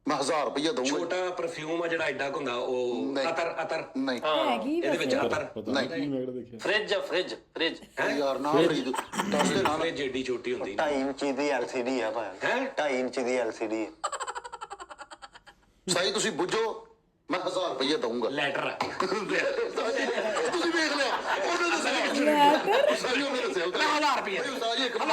ਮੈਂ 1000 ਰੁਪਇਆ ਦਊਂਗਾ ਛੋਟਾ ਪਰਫਿਊਮ ਆ ਜਿਹੜਾ ਐਡਾ ਹੁੰਦਾ ਉਹ ਨਹੀਂ। ਅਤਰ ਨਹੀਂ ਹੈਗੀ ਇਹਦੇ ਵਿੱਚ ਅਤਰ ਪਤਾ ਨਹੀਂ ਕੀ ਮੈਂ ਦੇਖਿਆ ਫ੍ਰਿਜ ਯਾਰ ਨਾ ਫਰੀਦ ਦੱਸ ਦੇ ਨਾ ਫ੍ਰਿਜ ਏਡੀ ਛੋਟੀ ਹੁੰਦੀ 2.5 ਇੰਚ ਦੀ LCD ਆ ਭਾਈ ਹੈ 2.5 ਇੰਚ ਦੀ LCD ਸਾਈ ਤੁਸੀਂ ਬੁੱਝੋ ਮੈਂ 1000 ਰੁਪਏ ਦਊਂਗਾ। ਲੈਟਰ ਹੈ ਤੁਸੀਂ ਵੇਖ ਲਿਆ ਉਹਨੇ ਦੱਸਿਆ ਉਸਤਾਦ ਜੀ ਉਹਨੇ ਦੱਸਿਆ ਮੈਂ 1000 ਰੁਪਏ ਉਸਤਾਦ ਜੀ ਇੱਕ ਦੇ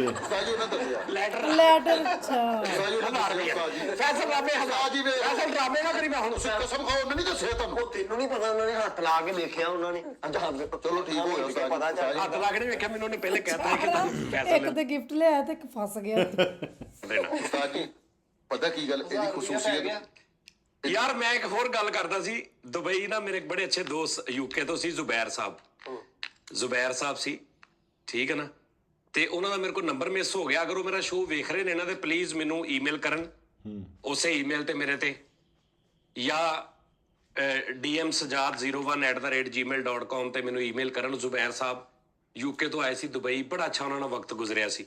ਉਸਤਾਦ ਜੀ ਉਹਨੇ ਦੱਸਿਆ ਲੈਟਰ ਲੈਟਰ ਅੱਛਾ ਉਸਤਾਦ ਜੀ ਉਹਨੇ ਦੱਸਿਆ ਉਸਤਾਦ ਜੀ ਫੈਸਲ ਡਰਾਮੇ ਉਸਤਾਦ ਜੀ ਵੇਖ ਫੈਸਲ ਡਰਾਮੇ ਨਾ ਕਰੀ ਮੈਂ ਹੁਣ ਤੁਸੀਂ ਕਸਮ ਖਾਓ ਉਹਨੇ ਨਹੀਂ ਦੱਸਿਆ ਤੁਹਾਨੂੰ। ਉਹ ਤੈਨੂੰ ਨਹੀਂ ਪਤਾ ਉਹਨਾਂ ਨੇ ਹੱਥ ਲਾ ਕੇ ਦੇਖਿਆ ਉਹਨਾਂ ਨੇ ਚਲੋ ਠੀਕ ਹੋ ਗਿਆ ਉਸਤਾਦ ਜੀ। ਪਤਾ ਚੱਲ ਹੱਥ ਲਾ ਕੇ ਨਹੀਂ ਵੇਖਿਆ ਮੈਨੂੰ ਉਹਨੇ ਪਹਿਲੇ ਕਹਿਤਾ ਕਿ ਤੁਹਾਨੂੰ ਫੈਸਲ ਇੱਕ ਤੇ ਗਿਫਟ ਲਿਆ ਤੇ ਇੱਕ ਫਸ ਗਿਆ ਦੇਣਾ ਉਸਤਾਦ ਜੀ ਪਤਾ ਕੀ ਗੱਲ ਇਹਦੀ ਖੁਸ਼ੂਸੀਅਤ ਯਾਰ ਮੈਂ ਇੱਕ ਹੋਰ ਗੱਲ ਕਰਦਾ ਸੀ ਦੁਬਈ ਨਾ ਮੇਰੇ ਬੜੇ ਅੱਛੇ ਦੋਸਤ ਯੂਕੇ ਤੋਂ ਸੀ ਜ਼ੁਬੈਰ ਸਾਹਿਬ ਸੀ ਠੀਕ ਹੈ ਨਾ ਤੇ ਉਹਨਾਂ ਦਾ ਮੇਰੇ ਕੋਲ ਨੰਬਰ ਮਿਸ ਹੋ ਗਿਆ ਅਗਰ ਉਹ ਮੇਰਾ ਸ਼ੋਅ ਵੇਖ ਰਹੇ ਨੇ ਨਾ ਤੇ ਪਲੀਜ਼ ਮੈਨੂੰ ਈਮੇਲ ਕਰਨ ਉਸੇ ਈਮੇਲ ਤੇ ਮੇਰੇ ਤੇ ਜਾਂ dmsajad01@gmail.com ਤੇ ਮੈਨੂੰ ਈਮੇਲ ਕਰਨ ਜ਼ੁਬੈਰ ਸਾਹਿਬ ਯੂਕੇ ਤੋਂ ਆਏ ਸੀ ਦੁਬਈ ਬੜਾ ਅੱਛਾ ਉਹਨਾਂ ਨਾਲ ਵਕਤ ਗੁਜ਼ਰਿਆ ਸੀ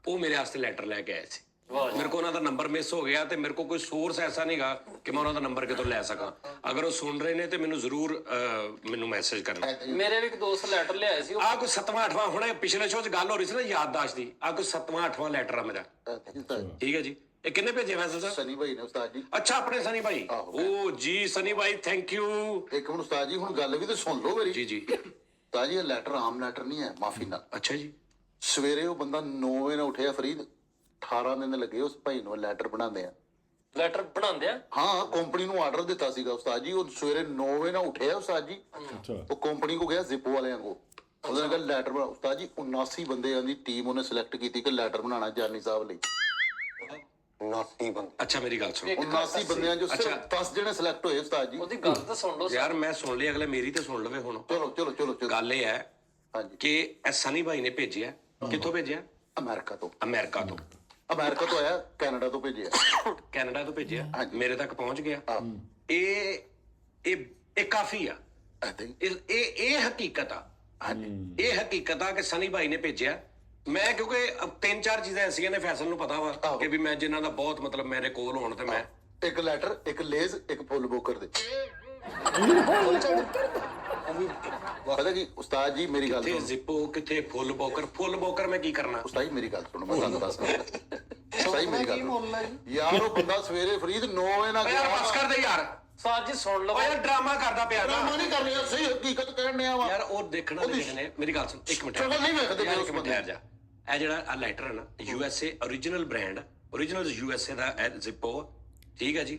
ਉਹ ਮੇਰੇ ਵਾਸਤੇ ਲੈਟਰ ਲੈ ਕੇ ਆਏ ਸੀ ਮੇਰੇ ਕੋਲ ਉਹਨਾਂ ਦਾ ਨੰਬਰ ਮਿਸ ਹੋ ਗਿਆ ਤੇ ਮੇਰੇ ਕੋਲ ਕੋਈ ਸੋਰਸ ਐਸਾ ਨਹੀਂਗਾ ਕਿ ਮੈਂ ਉਹਨਾਂ ਦਾ ਨੰਬਰ ਕਿਤੋਂ ਲੈ ਸਕਾਂ ਅਗਰ ਉਹ ਸੁਣ ਰਹੇ ਨੇ ਤੇ ਮੈਨੂੰ ਜ਼ਰੂਰ ਮੈਨੂੰ ਮੈਸੇਜ ਕਰਨ ਮੇਰੇ ਵੀ ਇੱਕ ਦੋਸਤ ਲੈਟਰ ਲਿਆਏ ਸੀ ਆ ਕੋਈ 7ਵਾਂ 8ਵਾਂ ਹੁਣ ਪਿਛਲੇ ਸ਼ੋਅ 'ਚ ਗੱਲ ਹੋ ਰਹੀ ਸੀ ਨਾ ਯਾਦਦਾਸ਼ਤ ਦੀ ਆ ਕੋਈ 7ਵਾਂ 8ਵਾਂ ਲੈਟਰ ਆ ਮੇਰਾ ਠੀਕ ਹੈ ਜੀ ਇਹ ਕਿੰਨੇ ਭੇਜੇ ਵੈਸੇ ਸਰ ਸਨੀ ਭਾਈ ਨੇ ਉਸਤਾਦ ਜੀ। ਅੱਛਾ ਆਪਣੇ ਸਨੀ ਭਾਈ ਓ ਜੀ ਸਨੀ ਭਾਈ ਥੈਂਕ ਯੂ ਇੱਕ ਮਿੰਟ ਉਸਤਾਦ ਜੀ ਹੁਣ ਗੱਲ ਵੀ ਤੇ ਸੁਣ ਲਓ ਮੇਰੀ। ਜੀ ਉਸਤਾਦ ਜੀ ਇਹ ਲੈਟਰ ਆਮ ਲੈਟਰ ਨਹੀਂ ਹੈ ਮਾਫੀ ਨਾਲ। ਅੱਛਾ ਜੀ ਸਵੇਰੇ ਉਹ ਬੰਦਾ 9 ਵਜੇ ਨਾਲ ਉੱਠਿਆ ਫਰੀਦ 18 ਦਿਨ ਲੱਗੇ ਉਸ ਭਾਈ ਨੂੰ ਲੈਟਰ ਬਣਾਉਂਦੇ ਆ। ਲੈਟਰ ਬਣਾਉਂਦੇ ਆ ਹਾਂ ਕੰਪਨੀ ਨੂੰ ਆਰਡਰ ਦਿੱਤਾ ਸੀਗਾ ਉਸਤਾਦ ਜੀ ਉਹ ਸਵੇਰੇ 9 ਵਜੇ ਨਾਲ ਉੱਠਿਆ ਉਸਤਾਦ ਜੀ ਉਹ ਕੰਪਨੀ ਕੋ ਗਿਆ ਜ਼ਿਪੋ ਵਾਲਿਆਂ ਕੋ ਉਹਨੇ ਕਿਹਾ ਲੈਟਰ ਬਣਾ ਉਸਤਾਦ ਜੀ 79 ਬੰਦਿਆਂ ਦੀ ਟੀਮ ਉਹਨੇ ਸਿਲੈਕਟ ਕੀਤੀ ਕਿ ਲੈਟਰ ਬਣਾਉਣਾ ਜਾਨੀ ਸਾਹਿਬ ਲਈ। 79 ਬੰਦੇ ਅੱਛਾ ਮੇਰੀ ਗੱਲ ਸੁਣ 79 ਬੰਦਿਆਂ ਚੋਂ ਸਿਰਫ 10 ਜਣੇ ਸਿਲੈਕਟ ਹੋਏ ਉਸਤਾਦ ਜੀ। ਉਹਦੀ ਗੱਲ ਤਾਂ ਸੁਣ ਲਓ ਯਾਰ ਮੈਂ ਸੁਣ ਲਈ ਅਗਲੇ ਮੇਰੀ ਤੇ ਸੁਣ ਲਵੇ ਹੁਣ ਚਲੋ ਗੱਲ ਇਹ ਹੈ ਹਾਂਜੀ ਕਿ ਇਹ ਸਨੀ ਭਾਈ ਨੇ ਭੇਜਿਆ ਕਿੱਥੋਂ ਭੇਜਿਆ ਅਮਰੀਕਾ ਤੋਂ ਆਇਆ ਕੈਨੇਡਾ ਤੋਂ ਭੇਜਿਆ ਕੈਨੇਡਾ ਤੋਂ ਭੇਜਿਆ ਹਾਂਜੀ। ਮੇਰੇ ਤੱਕ ਪਹੁੰਚ ਗਿਆ ਇਹ ਕਾਫੀ ਆ ਏਦਾਂ ਹੀ। ਇਹ ਹਕੀਕਤ ਆ ਇਹ ਹਕੀਕਤ ਆ ਕਿ ਸਨੀ ਭਾਈ ਨੇ ਭੇਜਿਆ ਮੈਂ ਕਿਉਂਕਿ 3-4 ਚੀਜ਼ਾਂ ਐਸੀਆਂ ਨੇ ਫੈਸਲ ਨੂੰ ਪਤਾ ਵਾ ਕਿ ਵੀ ਮੈਂ ਜਿਨ੍ਹਾਂ ਦਾ ਬਹੁਤ ਮਤਲਬ ਮੇਰੇ ਕੋਲ ਹੋਣ ਤੇ ਮੈਂ ਇੱਕ ਲੈਟਰ ਇੱਕ ਲੇਜ਼ ਇੱਕ ਫੁੱਲ ਬੋਕਰ ਦੇ ਪਤਾ ਕੀ ਉਸਤਾਦ ਜੀ ਮੇਰੀ ਗੱਲ ਕਿੱਥੇ ਸੁਣੋ ਜ਼ਿਪੋ ਕਿੱਥੇ ਫੁੱਲ ਬੋਕਰ ਮੈਂ ਕੀ ਕਰਨਾ ਉਸਤਾਦ ਜੀ ਮੇਰੀ ਗੱਲ ਸੁਣੋ ਮੈਂ ਤੁਹਾਨੂੰ ਦੱਸ ਰਿਹਾ ਉਸਤਾਦ ਜੀ ਮੇਰੀ ਗੱਲ ਸੁਣੋ। ਯਾਰ ਉਹ ਬੰਦਾ ਸਵੇਰੇ ਫਰੀਦ 9 ਵਜੇ ਨਾਲ ਯਾਰ ਬਸ ਕਰ ਦੇ ਯਾਰ ਸਾਜ ਜੀ ਸੁਣ ਲਓ ਓ ਯਾਰ ਡਰਾਮਾ ਕਰਦਾ ਪਿਆ ਨਾ ਮੈਂ ਨਹੀਂ ਕਰ ਰਿਹਾ ਸਹੀ ਹਕੀਕਤ ਕਹਿਣ ਡਿਆ ਵਾ ਯਾਰ ਉਹ ਦੇਖਣਾ ਨੇ ਮੇਰੀ ਗੱਲ ਸੁਣ ਇੱਕ ਮਿੰਟ ਸ਼ਕਲ ਨਹੀਂ ਵੇਖਦੇ ਯਾਰ ਪਏ ਇੱਕ ਉਸ ਮਿੰਟ ਬੰਦੇ ਠਹਿਰ ਜਾ ਇਹ ਜਿਹੜਾ ਆ ਲੈਟਰ ਹੈ ਨਾ USA origignal brand original USA ਦਾ ਜ਼ਿਪੋ ਠੀਕ ਹੈ ਜੀ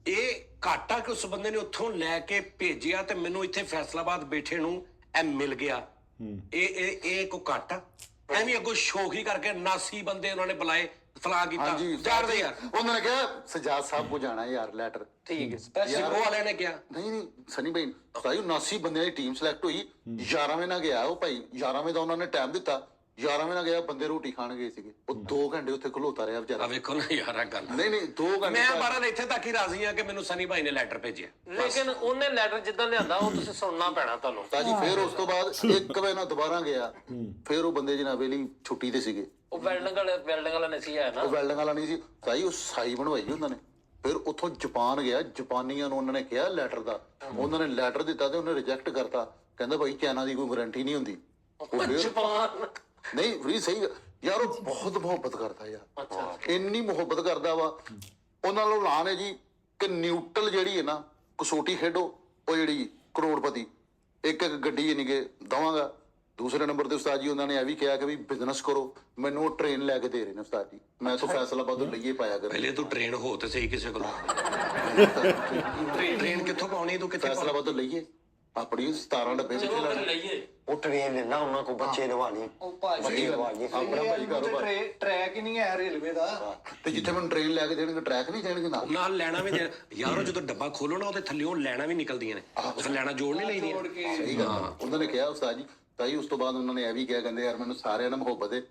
ਇਹ ਘਾਟਾ ਕਿ ਉਸ ਬੰਦੇ ਨੇ ਉੱਥੋਂ ਲੈ ਕੇ ਭੇਜਿਆ ਤੇ ਮੈਨੂੰ ਇੱਥੇ ਫੈਸਲਾਬਾਦ ਬੈਠੇ ਨੂੰ ਇਹ ਮਿਲ ਗਿਆ ਇਹ ਕੋ ਘਾਟਾ ਐਵੇਂ ਅੱਗੋਂ ਸ਼ੌਕੀ ਕਰਕੇ 79 ਬੰਦੇ ਉਹਨਾਂ ਨੇ ਬੁਲਾਏ ਫਲਾ ਕੀਤਾ ਹਾਂਜੀ ਚਾਰ ਦੇ ਯਾਰ ਉਹਨਾਂ ਨੇ ਕਿਹਾ ਸਜਾਦ ਸਾਹਿਬ ਕੋ ਜਾਣਾ ਯਾਰ ਲੈਟਰ ਠੀਕ ਹੈ ਜ਼ਿਪੋ ਵਾਲਿਆਂ ਨੇ ਕਿਹਾ ਨਹੀਂ ਸਨੀ ਭਾਈ ਉਸਤਾਦ ਜੀ 79 ਬੰਦਿਆਂ ਦੀ ਟੀਮ ਸਿਲੈਕਟ ਹੋਈ 11 ਵਜੇ ਨਾਲ ਗਿਆ ਉਹ ਭਾਈ 11 ਵਜੇ ਦਾ ਉਹਨਾਂ ਨੇ ਟਾਈਮ ਦਿੱਤਾ 11 ਵਜੇ ਨਾਲ ਗਿਆ ਬੰਦੇ ਰੋਟੀ ਖਾਣ ਗਏ ਸੀਗੇ ਉਹ 2 ਘੰਟੇ ਉੱਥੇ ਖਲੋਤਾ ਰਿਹਾ ਆ ਵਿਚਾਰਾ ਵੇਖੋ ਨਾ ਯਾਰ ਆ ਗੱਲ ਨਹੀਂ 2 ਘੰਟੇ ਮੈਂ ਬਾਰਾਂ ਇੱਥੇ ਤੱਕ ਹੀ ਰਾਜ਼ੀ ਆ ਕਿ ਮੈਨੂੰ ਸਨੀ ਭਾਈ ਨੇ ਲੈਟਰ ਭੇਜਿਆ ਲੇਕਿਨ ਉਹਨੇ ਲੈਟਰ ਜਿੱਦਾਂ ਲਿਆਂਦਾ ਉਹ ਤੁਸੀਂ ਸੁਣਨਾ ਪੈਣਾ ਤੁਹਾਨੂੰ ਤਾਂ ਜੀ ਫਿਰ ਉਸ ਤੋਂ ਬਾਅਦ 1 ਵਜੇ ਨਾਲ ਦੁਬਾਰਾ ਗਿਆ ਫਿਰ ਉਹ ਬੰਦੇ ਜਿਹਨਾਂ ਵੇਲੀ ਛੁੱਟੀ ਤੇ ਸੀਗੇ ਉਹ ਵੈਲਡਿੰਗ ਵਾਲਾ ਨਹੀਂ ਸੀ ਆਇਆ ਨਾ ਉਹ ਵੈਲਡਿੰਗ ਵਾਲਾ ਨਹੀਂ ਸੀ ਤਾਂ ਜੀ ਉਹ ਸਾਈ ਬਣਵਾਈ ਉਹਨਾਂ ਨੇ ਫਿਰ ਉੱਥੋਂ ਜਾਪਾਨ ਗਿਆ ਜਾਪਾਨੀਆਂ ਨੂੰ ਉਹਨਾਂ ਨੇ ਕਿਹਾ ਲੈਟਰ ਦਾ ਉਹਨਾਂ ਨੇ ਲੈਟਰ ਦਿੱਤਾ ਤੇ ਉਹਨੇ ਰਿਜੈਕਟ ਕਰਤਾ ਕਹਿੰਦਾ ਭਾਈ ਚਾਈਨਾ ਦੀ ਕੋਈ ਗਾਰੰਟੀ ਨਹੀਂ ਹੁੰਦੀ ਉਹ ਫਿਰ ਜਪਾਨ ਨਹੀਂ ਵੀ ਸਹੀ ਯਾਰ ਉਹ ਬਹੁਤ ਮੁਹੱਬਤ ਕਰਦਾ ਯਾਰ ਇੰਨੀ ਮੁਹੱਬਤ ਕਰਦਾ ਵਾ ਉਹਨਾਂ ਨੂੰ ਐਲਾਨ ਹੈ ਜੀ ਕਿ ਨਿਊਟਰਲ ਜਿਹੜੀ ਹੈ ਨਾ ਕਸੋਟੀ ਖੇਡੋ ਉਹ ਜਿਹੜੀ ਕਰੋੜਪਤੀ ਇੱਕ ਗੱਡੀ ਯਾਨੀ ਕਿ ਦਵਾਂਗਾ ਦੂਸਰੇ ਨੰਬਰ ਤੇ ਉਸਤਾਦ ਜੀ ਉਹਨਾਂ ਨੇ ਇਹ ਵੀ ਕਿਹਾ ਕਿ ਵੀ ਬਿਜ਼ਨਸ ਕਰੋ ਮੈਨੂੰ ਉਹ ਟ੍ਰੇਨ ਲੈ ਕੇ ਦੇ ਰਹੇ ਨੇ ਉਸਤਾਦ ਜੀ ਮੈਂ ਤਾਂ ਫੈਸਲਾਬਾਦ ਤੋਂ ਲਈਏ ਪਾਇਆ ਕਰ ਪਹਿਲੇ ਤੂੰ ਟ੍ਰੇਨ ਹੋ ਤੇ ਸਹੀ ਕਿਸੇ ਕੋਲ ਟ੍ਰੇਨ ਕਿੱਥੋਂ ਪਾਉਣੀ ਤੂੰ ਕਿੱਥੇ ਫੈਸਲਾਬਾਦ ਤੋਂ ਲਈਏ ਆਪਣੀ 17 ਡੱਬੇ ਵਿੱਚ ਲੈ ਲਈਏ ਉਹ ਟ੍ਰੇਨ ਲੈਣਾ ਉਹਨਾਂ ਕੋ ਬੱਚੇ ਲਵਾ ਲਈ ਉਹ ਭਾਜੀ ਆਪਣਾ ਭਾਈ ਕਾਰੋਬਾਰ ਟਰੈਕ ਹੀ ਨਹੀਂ ਹੈ ਰੇਲਵੇ ਦਾ ਤੇ ਜਿੱਥੇ ਮੈਨੂੰ ਟ੍ਰੇਨ ਲੈ ਕੇ ਦੇਣਗੇ ਟਰੈਕ ਨਹੀਂ ਦੇਣਗੇ ਨਾਲ ਲੈਣਾ ਵੀ ਯਾਰ ਉਹ ਜਦੋਂ ਡੱਬਾ ਖੋਲੋ ਨਾ ਉਹਦੇ ਥੱਲੇ ਲੈਣਾ ਵੀ ਨਿਕਲਦੀਆਂ ਨੇ ਉਸ ਲੈਣਾ ਜੋੜ ਨਹੀਂ ਲਈਦੀਆਂ ਸਹੀ ਗੱਲ ਉਹਨਾਂ ਨੇ ਕਿਹਾ ਉਸਤਾਦ ਜੀ ਤਾਂ ਜੀ ਉਸ ਤੋਂ ਬਾਅਦ ਉਹਨਾਂ ਨੇ ਇਹ ਵੀ ਕਿਹਾ ਕਹਿੰਦੇ ਯਾਰ ਮੈਨੂੰ ਸਾਰਿਆਂ ਨਾਲ ਮੁਹੱਬਤ ਹੈ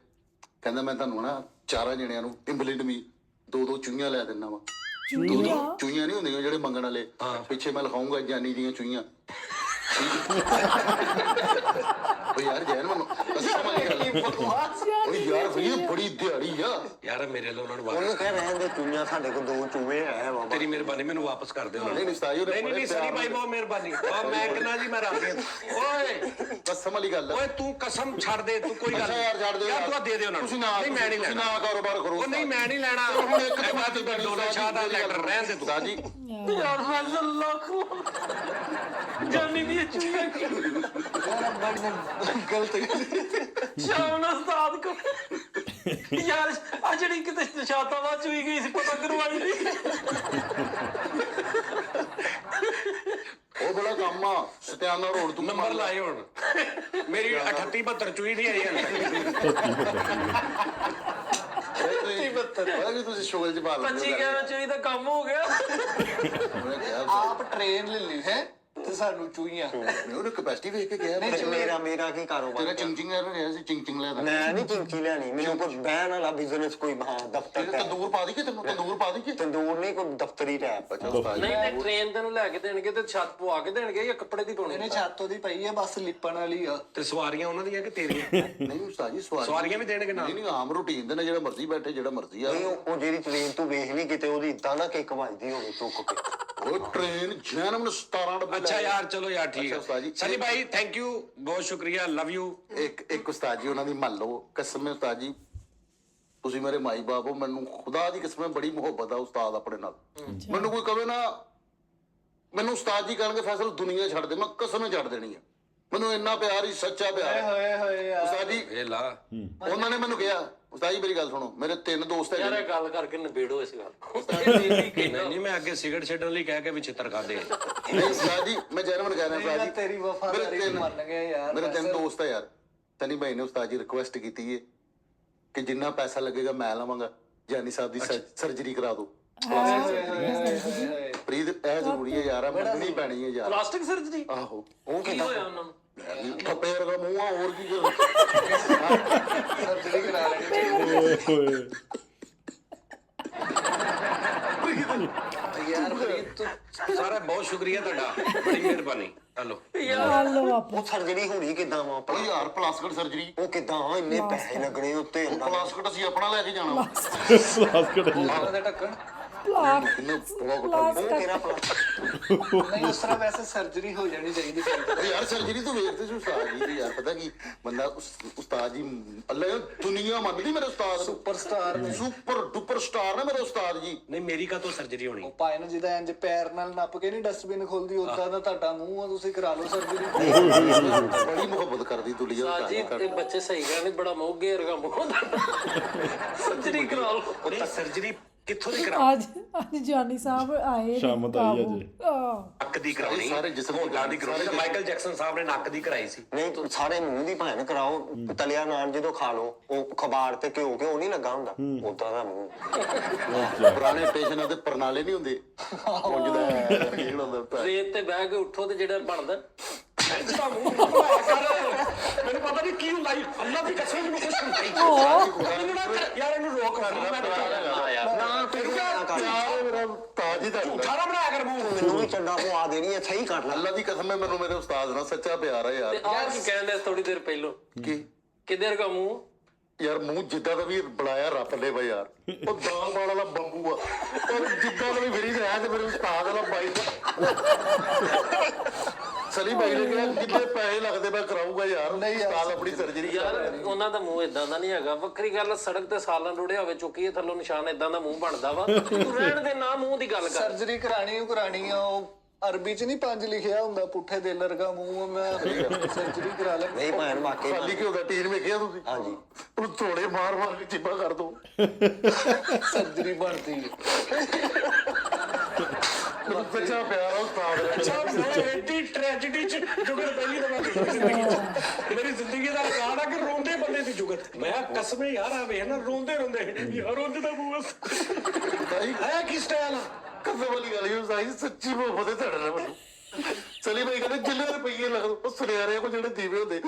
ਕਹਿੰਦਾ ਮੈਂ ਤੁਹਾਨੂੰ ਨਾ 4 ਜਣਿਆਂ ਨੂੰ ਇੰਬਲਿਡ ਮੀ 2 ਚੂਈਆਂ ਲੈ ਦਿੰਦਾ ਵਾ ਚੂਈਆਂ ਨਹੀਂ ਹੁੰਦੀਆਂ ਜਿਹੜੇ ਮੰਗਣ ਵਾਲੇ ਪਿੱਛੇ ਮੈਂ ਲਿਖਾਉਂਗਾ ਜਾਨੀ ਦੀਆਂ ਚੂਈਆਂ ਓ ਯਾਰ ਜੈਨ ਮੈਨੂੰ ਕਸਮ ਵਾਲੀ ਗੱਲ ਓ ਯਾਰ ਫਰੀਦ ਬੜੀ ਦਿਹਾੜੀ ਆ ਯਾਰ ਮੇਰੇ ਲਈ ਉਹਨਾਂ ਨੂੰ ਵਾਪਸ ਉਹਨੂੰ ਕਹਿ ਰਹੇ ਦੇ ਚੂਈਆਂ ਸਾਡੇ ਕੋਲ 2 ਚੂਹੇ ਹੈ ਬਾਬਾ ਤੇਰੀ ਮਿਹਰਬਾਨੀ ਮੈਨੂੰ ਵਾਪਸ ਕਰ ਦੇ ਉਹਨਾਂ ਨਹੀਂ ਨੂੰ ਨਹੀਂ ਸਤਾਈ ਉਹਨੇ ਨਹੀਂ ਸਰੀ ਭਾਈ ਬਹੁਤ ਮਿਹਰਬਾਨੀ ਮੈਂ ਕਹਿੰਦਾ ਜੀ ਮੈਂ ਰਾਜੀ ਓਏ ਕਸਮ ਵਾਲੀ ਗੱਲ ਓਏ ਤੂੰ ਕਸਮ ਛੱਡ ਦੇ ਤੂੰ ਕੋਈ ਗੱਲ ਅੱਛਾ ਯਾਰ ਛੱਡ ਦਿਓ ਯਾਰ ਤੂੰ ਆਹ ਦੇ ਦੇ ਉਹਨਾਂ ਨੂੰ ਤੁਸੀਂ ਨਾ ਨਹੀਂ ਮੈਂ ਨਹੀਂ ਤੁਸੀਂ ਲੈਣਾ ਨਾ ਕਾਰੋਬਾਰ ਕਰੋ ਉਹ ਨਹੀਂ ਮੈਂ ਨਹੀਂ ਲੈਣਾ ਹੁਣ ਇੱਕ ਤੇ ਬਾਅਦ ਤੂੰ ਡੋਲੇ ਸ਼ਾਹ ਦਾ ਲੈਟਰ ਰਹਿਣ ਦੇ ਤੂੰ ਉਸਤਾਦ ਜੀ ਯਾਰ ਮੈਂ ਲੱਖ ਜਾਨੀ ਦੀ ਚੁੰਗਾ ਗਲਤ ਸ਼ਾਮ ਨੂੰ ਉਸਤਾਦ ਕੋ ਯਾਰ ਆ ਜਿਹੜੀ ਕਿਤੇ ਸ਼ਾਤਾਵਾਂ ਚ ਹੋਈ ਗਈ ਸੀ ਪਤਾ ਕਰਵਾਈ ਨਹੀਂ ਉਹ ਬੜਾ ਕੰਮ ਆ ਸਤਿਆਨਾ ਰੋਡ ਤੂੰ ਨੰਬਰ ਲਾਏ ਹੁਣ ਮੇਰੀ 38 72 ਚੂਈ ਨਹੀਂ ਆਈ ਹਲ ਵੀ ਤੁਸੀਂ ਸ਼ੋਗਲ ਚ ਪਾ ਲਓ 25 11 ਚੋਈ ਦਾ ਕੰਮ ਹੋ ਗਿਆ ਆਪ ਟ੍ਰੇਨ ਲੈ ਲਈ ਹੈ ਤੇ ਸਾਨੂੰ ਚੂਹੀਆਂ ਉਹਨੇ ਕਪੈਸਿਟੀ ਵੇਖ ਕੇ ਗਿਆ ਤੇ ਮੇਰਾ ਕੀ ਕਾਰੋਬਾਰ ਤੇਰਾ ਚਿੰਚਿੰਗ ਲੈ ਰਿਹਾ ਸੀ ਚਿੰਚਿੰਗ ਲੈ ਦਾ ਮੈਂ ਨਹੀਂ ਚਿੰਚੀ ਲੈਣੀ ਮੈਨੂੰ ਕੋਈ ਬਹਿਣ ਵਾਲਾ ਬਿਜ਼ਨਸ ਕੋਈ ਹਾਂ ਦਫ਼ਤਰ ਤੇਰੇ ਤੰਦੂਰ ਪਾ ਦੀ ਕਿ ਤੈਨੂੰ ਤੰਦੂਰ ਪਾ ਦੀ ਕਿ ਤੰਦੂਰ ਨਹੀਂ ਕੋਈ ਦਫ਼ਤਰੀ ਟੈਪ ਨਹੀਂ ਤੇ ਟ੍ਰੇਨ ਤੈਨੂੰ ਲੈ ਕੇ ਦੇਣਗੇ ਤੇ ਛੱਤ ਪਵਾ ਕੇ ਦੇਣਗੇ ਜਾਂ ਕੱਪੜੇ ਦੀ ਪਾਉਣੀ ਇਹਨੇ ਛੱਤ ਉਹਦੀ ਪਈ ਹੈ ਬਸ ਲਿਪਣ ਵਾਲੀ ਆ ਤੇ ਸਵਾਰੀਆਂ ਉਹਨਾਂ ਦੀਆਂ ਕਿ ਤੇਰੀਆਂ ਨਹੀਂ ਉਸਤਾਦ ਜੀ ਸਵਾਰੀਆਂ ਵੀ ਦੇਣਗੇ ਨਾਲ ਨਹੀਂ ਆਮ ਰੂਟੀਨ ਦੇ ਨੇ ਜਿਹੜਾ ਮਰਜ਼ੀ ਬੈਠੇ ਜਿਹੜਾ ਮਰਜ਼ੀ ਆ ਨਹੀਂ ਉਹ ਜਿਹੜੀ ਟ੍ਰੇਨ ਤੂੰ ਵੇਖ ਲਈ ਕਿਤੇ ਉਹਦੀ ਇਦਾਂ ਨਾ ਕਿੱਕ ਵੱਜਦੀ ਹੋਵੇ ਚੁੱਕ ਕੇ ਉਹ ਟ੍ਰੇਨ ਜੈਨ 17 ਡੱਬੇ ਅੱਛਾ ਯਾਰ ਚਲੋ ਯਾਰ ਠੀਕ ਅੱਛਾ ਉਸਤਾਦ ਹੈ ਜੀ। ਸਨੀ ਭਾਈ ਥੈਂਕ ਯੂ ਬਹੁਤ ਸ਼ੁਕਰੀਆ ਲਵ ਯੂ ਇੱਕ ਉਸਤਾਦ ਜੀ ਉਹਨਾਂ ਦੀ ਮੰਨ ਲਓ ਕਸਮ ਹੈ ਉਸਤਾਦ ਜੀ ਤੁਸੀਂ ਮੇਰੇ ਮਾਈ ਬਾਪ ਹੋ ਮੈਨੂੰ ਖੁਦਾ ਦੀ ਕਸਮ ਹੈ ਬੜੀ ਮੁਹੱਬਤ ਆ ਉਸਤਾਦ ਆਪਣੇ ਨਾਲ ਮੈਨੂੰ ਕੋਈ ਕਵੇ ਨਾ ਮੈਨੂੰ ਉਸਤਾਦ ਜੀ ਕਹਿਣਗੇ ਫੈਸਲ ਦੁਨੀਆ ਛੱਡ ਦੇ ਮੈਂ ਕਸਮ ਛੱਡ ਦੇਣੀ ਆ ਮੈਨੂੰ ਇੰਨਾ ਪਿਆਰ ਹੀ ਸੱਚਾ ਪਿਆਰ ਹੈ। ਹੋਏ ਹੋਏ ਯਾਰ ਉਸਤਾਦ ਜੀ ਇਹ ਲਾ ਉਹਨਾਂ ਨੇ ਮੈਨੂੰ ਕਿਹਾ ਉਸਤਾਦ ਜੀ ਮੇਰੀ ਗੱਲ ਸੁਣੋ ਮੇਰੇ 3 ਦੋਸਤ ਯਾਰ ਹੈਗੇ ਇਹ ਗੱਲ ਕਰਕੇ ਨਿਬੇੜੋ ਇਸ ਗੱਲ ਨਹੀਂ ਮੈਂ ਅੱਗੇ ਸਿਗਰਟ ਛੱਡਣ ਲਈ ਕਹਿ ਕੇ ਵੀ ਛਿੱਤਰ ਖਾਦੇ ਨਹੀਂ ਉਸਤਾਦ ਜੀ ਮੈਂ ਜੈਨਮਨ ਕਹਿ ਰਿਹਾ ਮੈਂ ਉਸਤਾਦ ਜੀ ਤੇਰੀ ਵਫਾਦਾਰੀ ਨੂੰ ਮੰਨ ਗਿਆ ਯਾਰ ਮੇਰੇ 3 ਦੋਸਤ ਆ ਯਾਰ ਤਨੀ ਭਾਈ ਨੇ ਉਸਤਾਦ ਜੀ ਰਿਕੁਐਸਟ ਕੀਤੀ ਹੈ ਕਿ ਜਿੰਨਾ ਪੈਸਾ ਲੱਗੇਗਾ ਮੈਂ ਲਵਾਂਗਾ ਜਾਨੀ ਸਾਹਿਬ ਦੀ ਸਰਜਰੀ ਕਰਾ ਦਿਓ ਪ੍ਰੀਤ ਇਹ ਜ਼ਰੂਰੀ ਹੈ ਯਾਰ ਮੰਗਣੀ ਪੈਣੀ ਹੈ ਯਾਰ ਪਲਾਸਟਿਕ ਸਰਜਰੀ ਆਹੋ ਉਹ ਕੀ ਹੋਇਆ ਉਹਨਾਂ ਨੂੰ ਥੱਪੇ ਵਰਗਾ ਮੂੰਹ ਆ ਹੋਰ ਕੀ ਸਰਜਰੀ ਕਰਾ ਲੈਣੀ ਯਾਰ ਪ੍ਰੀਤ ਤੂੰ ਸਾਰਾ ਬਹੁਤ ਸ਼ੁਕਰੀਆ ਤੁਹਾਡਾ ਬੜੀ ਮਿਹਰਬਾਨੀ ਹਲੋ ਹਲੋ ਵਾਪਸ ਉਹ ਸਰਜਰੀ ਹੋਣੀ ਕਿਦਾਂ ਵਾ ਉਹ ਯਾਰ ਪਲਾਸਟਿਕ ਸਰਜਰੀ ਉਹ ਕਿਦਾਂ ਇੰਨੇ ਪੈਸੇ ਲੱਗਣੇ ਉੱਤੇ ਉਹ ਪਲਾਸਟਿਕ ਅਸੀਂ ਆਪਣਾ ਲੈ ਕੇ ਜਾਣਾ ਉਹਨਾਂ ਦੇ ਢੱਕਣ ਕਿੰਨੇ ਬਹੁਤ ਉਹ ਤੇਰਾ ਨਹੀਂ ਉਸ ਤਰ੍ਹਾਂ ਵੈਸੇ ਸਰਜਰੀ ਹੋ ਜਾਣੀ ਚਾਹੀਦੀ ਸੀ ਯਾਰ ਸਰਜਰੀ ਤੋਂ ਵੇਖਦੇ ਸੀ ਉਸਤਾਦ ਜੀ ਦੀ ਯਾਰ ਪਤਾ ਕੀ ਬੰਦਾ ਉਸਤਾਦ ਜੀ ਅੱਲਾ ਦੁਨੀਆ ਮੰਨਦੀ ਮੇਰੇ ਉਸਤਾਦ ਨੂੰ ਸੁਪਰਸਟਾਰ ਨੇ ਸੁਪਰ ਡੁਪਰ ਸਟਾਰ ਨੇ ਮੇਰੇ ਉਸਤਾਦ ਜੀ ਨਹੀਂ ਮੇਰੀ ਕਾ ਤੋਂ ਸਰਜਰੀ ਹੋਣੀ ਉਹ ਪਾਏ ਨੂੰ ਜਿਹਦਾ ਇੰਜ ਪੈਰ ਨਾਲ ਨੱਪ ਕੇ ਨਹੀਂ ਡਸਟਬਿਨ ਖੋਲਦੀ ਉਦਾਂ ਦਾ ਤੁਹਾਡਾ ਮੂੰਹ ਆ ਤੁਸੀਂ ਕਰਾ ਲਓ ਸਰਜਰੀ ਬੜੀ ਮੁਹੱਬਤ ਕਰਦੀ ਦੁਨੀਆ ਸਾਜੀ ਤੇ ਬੱਚੇ ਸਹੀ ਕਹਿੰਦੇ ਬੜਾ ਮੋਗੇ ਵਰਗਾ ਮੂੰਹ ਸਰਜਰੀ ਕਰਾ ਲਓ ਉਹ ਤਾਂ ਸਰਜਰੀ ਕਿੱਥੋਂ ਦੀ ਕਰਾ ਅੱਜ ਜਾਨੀ ਸਾਹਿਬ ਆਏ ਸ਼ਾਮ ਤਾਂ ਆਈ ਕਾਬੂ। ਨੱਕ ਦੀ ਕਰਾਉਣੀ ਸਾਰੇ ਜਿਸਮ ਹੋਂਦਾਂ ਦੀ ਕਰਾਉਣੀ ਤਾਂ ਮਾਈਕਲ ਜੈਕਸਨ ਸਾਹਿਬ ਨੇ ਨੱਕ ਦੀ ਕਰਾਈ ਸੀ ਨਹੀਂ ਤੂੰ ਸਾਰੇ ਮੂੰਹ ਦੀ ਭਾਣ ਕਰਾਓ ਤਲਿਆ ਨਾਨ ਜਦੋਂ ਖਾ ਲਓ ਉਹ ਖਬਾਰ ਤੇ ਘਿਓ ਨਹੀਂ ਲੱਗਾ ਹੁੰਦਾ ਉਦਾਂ ਦਾ ਮੂੰਹ ਪੁਰਾਣੇ ਪੇਸ਼ੈਂਟਾਂ ਦੇ ਪਰਨਾਲੇ ਨਹੀਂ ਹੁੰਦੇ ਪੁੰਜਦਾ ਫੀਲ ਹੁੰਦਾ ਰੇਤ ਤੇ ਬਹਿ ਕੇ ਉੱਠੋ ਤੇ ਜਿਹੜਾ ਬਣਦਾ ਇਹਦਾ ਮੂੰਹ ਬਣਾਇਆ ਕਰ ਮੈਨੂੰ ਪਤਾ ਨਹੀਂ ਕੀ ਹੁੰਦਾ ਈ। ਅੱਲਾ ਦੀ ਕਸਮ ਮੈਨੂੰ ਕੁਛ ਨਹੀਂ ਮੈਨੂੰ ਨਾ ਕਰ- ਯਾਰ ਇਹਨੂੰ ਰੋਕ ਮੈਂ ਨਾ ਤੂੰ ਨਾ ਕਰ ਯਾਰ ਮੇਰਾ ਤਾਜ ਹੀ ਤਾਂ ਸਾਰਾ ਬਣਾਇਆ ਕਰ ਮੂੰਹ ਮੈਨੂੰ ਵੀ ਚੰਡਾ ਪਵਾ ਦੇਣੀ ਹੈ ਸਹੀ ਕਰ ਲੈ ਅੱਲਾ ਦੀ ਕਸਮ ਹੈ ਮੈਨੂੰ ਮੇਰੇ ਉਸਤਾਦ ਨਾਲ ਸੱਚਾ ਪਿਆਰ ਹੈ ਯਾਰ ਤੇ ਆਹ ਕੀ ਕਹਿੰਦੇ ਥੋੜੀ ਦੇਰ ਪਹਿਲੋਂ ਕੀ ਕਿੱਧਰ ਵਰਗਾ ਮੂੰਹ ਯਾਰ ਮੂੰਹ ਜਿੱਦਾਂ ਦਾ ਵੀ ਬੁਲਾਇਆ ਰੱਬ ਲੈ ਬਈ ਯਾਰ ਉਹ ਦਾਲ ਬਾਲ ਵਾਲਾ ਬੰਬੂ ਆ ਉਹ ਜਿੱਦਾਂ ਦਾ ਵੀ ਫਿਰੀ ਰਿਹਾ ਤੇ ਮੇਰੇ ਉਸਤਾਦ ਵਾਲਾ ਬਾਈ ਸਲੀ ਬਾਈ ਨੇ ਕਿਹਾ ਜਿੱਦੇ ਪੈਸੇ ਲੱਗਦੇ ਮੈਂ ਕਰਾਊਗਾ ਯਾਰ ਉਸਤਾਦ ਆਪਣੀ ਸਰਜਰੀ ਯਾਰ ਉਹਨਾਂ ਦਾ ਮੂੰਹ ਇਦਾਂ ਦਾ ਨਹੀਂ ਹੈਗਾ ਵੱਖਰੀ ਗੱਲ ਸੜਕ ਤੇ ਸਾਲਨ ਰੁੜਿਆ ਹੋਵੇ ਚੁੱਕੀਏ ਥੱਲੋਂ ਨਿਸ਼ਾਨ ਇਦਾਂ ਦਾ ਮੂੰਹ ਬਣਦਾ ਵਾ ਤੂੰ ਰਹਿਣ ਦੇ ਨਾ ਮੂੰਹ ਦੀ ਗੱਲ ਕਰ ਸਰਜਰੀ ਕਰਾਣੀ ਆ ਉਹ ਅਰਬੀ ਚ ਨਹੀਂ 5 ਲਿਖਿਆ ਹੁੰਦਾ ਪੁੱਠੇ ਦਿਲ ਵਰਗਾ ਮੂੰਹ ਮੈਂ ਸਰਜਰੀ ਕਰਾ ਲੈ ਨਹੀਂ ਭਾਣ ਵਾਕਈ ਖਾਲੀ ਘਿਓ ਦਾ ਟੀਨ ਵੇਖਿਆ ਤੁਸੀਂ ਹਾਂਜੀ ਉਹ ਥੋੜੇ ਮਾਰ ਮਾਰ ਕੇ ਚਿੱਬਾ ਕਰ ਦੋ ਸਰਜਰੀ ਬਣਦੀ ਮੈਨੂੰ ਸੱਚਾ ਪਿਆਰ ਆ ਉਸਤਾਦ ਨਾਲ ਐਡੀ ਟ੍ਰੈਜੇਡੀ ਚ ਜੁਗਤ ਪਹਿਲੀ ਦਫਾ ਮੇਰੀ ਜ਼ਿੰਦਗੀ ਦਾ ਰਿਕਾਰਡ ਆ ਕਿ ਰੋਂਦੇ ਬੰਦੇ ਦੀ ਜੁਗਤ ਮੈਂ ਕਸਮੇ ਯਾਰ ਆ ਵੇਖ ਨਾ ਰੋਂਦੇ ਯਾਰ ਰੋਂਦੇ ਦਾ ਮੂੰਹ ਹੈ ਕੀ ਸਟਾਈਲ ਆ ਕਸਮ ਵਾਲੀ ਗੱਲ ਇਹ ਸਾਈ ਸੱਚੀ ਮੁਹੱਬਤ ਹੈ ਤੁਹਾਡੇ ਨਾਲ ਮੈਨੂੰ ਚਲੀ ਬਈ ਕਹਿੰਦੇ ਜਿੱਲੇ ਰੁਪਈਏ ਲੱਗ ਉਹ ਸੁਨਿਆਰੇ ਕੋ ਜਿਹੜੇ ਦੀਵੇ ਹੁੰਦੇ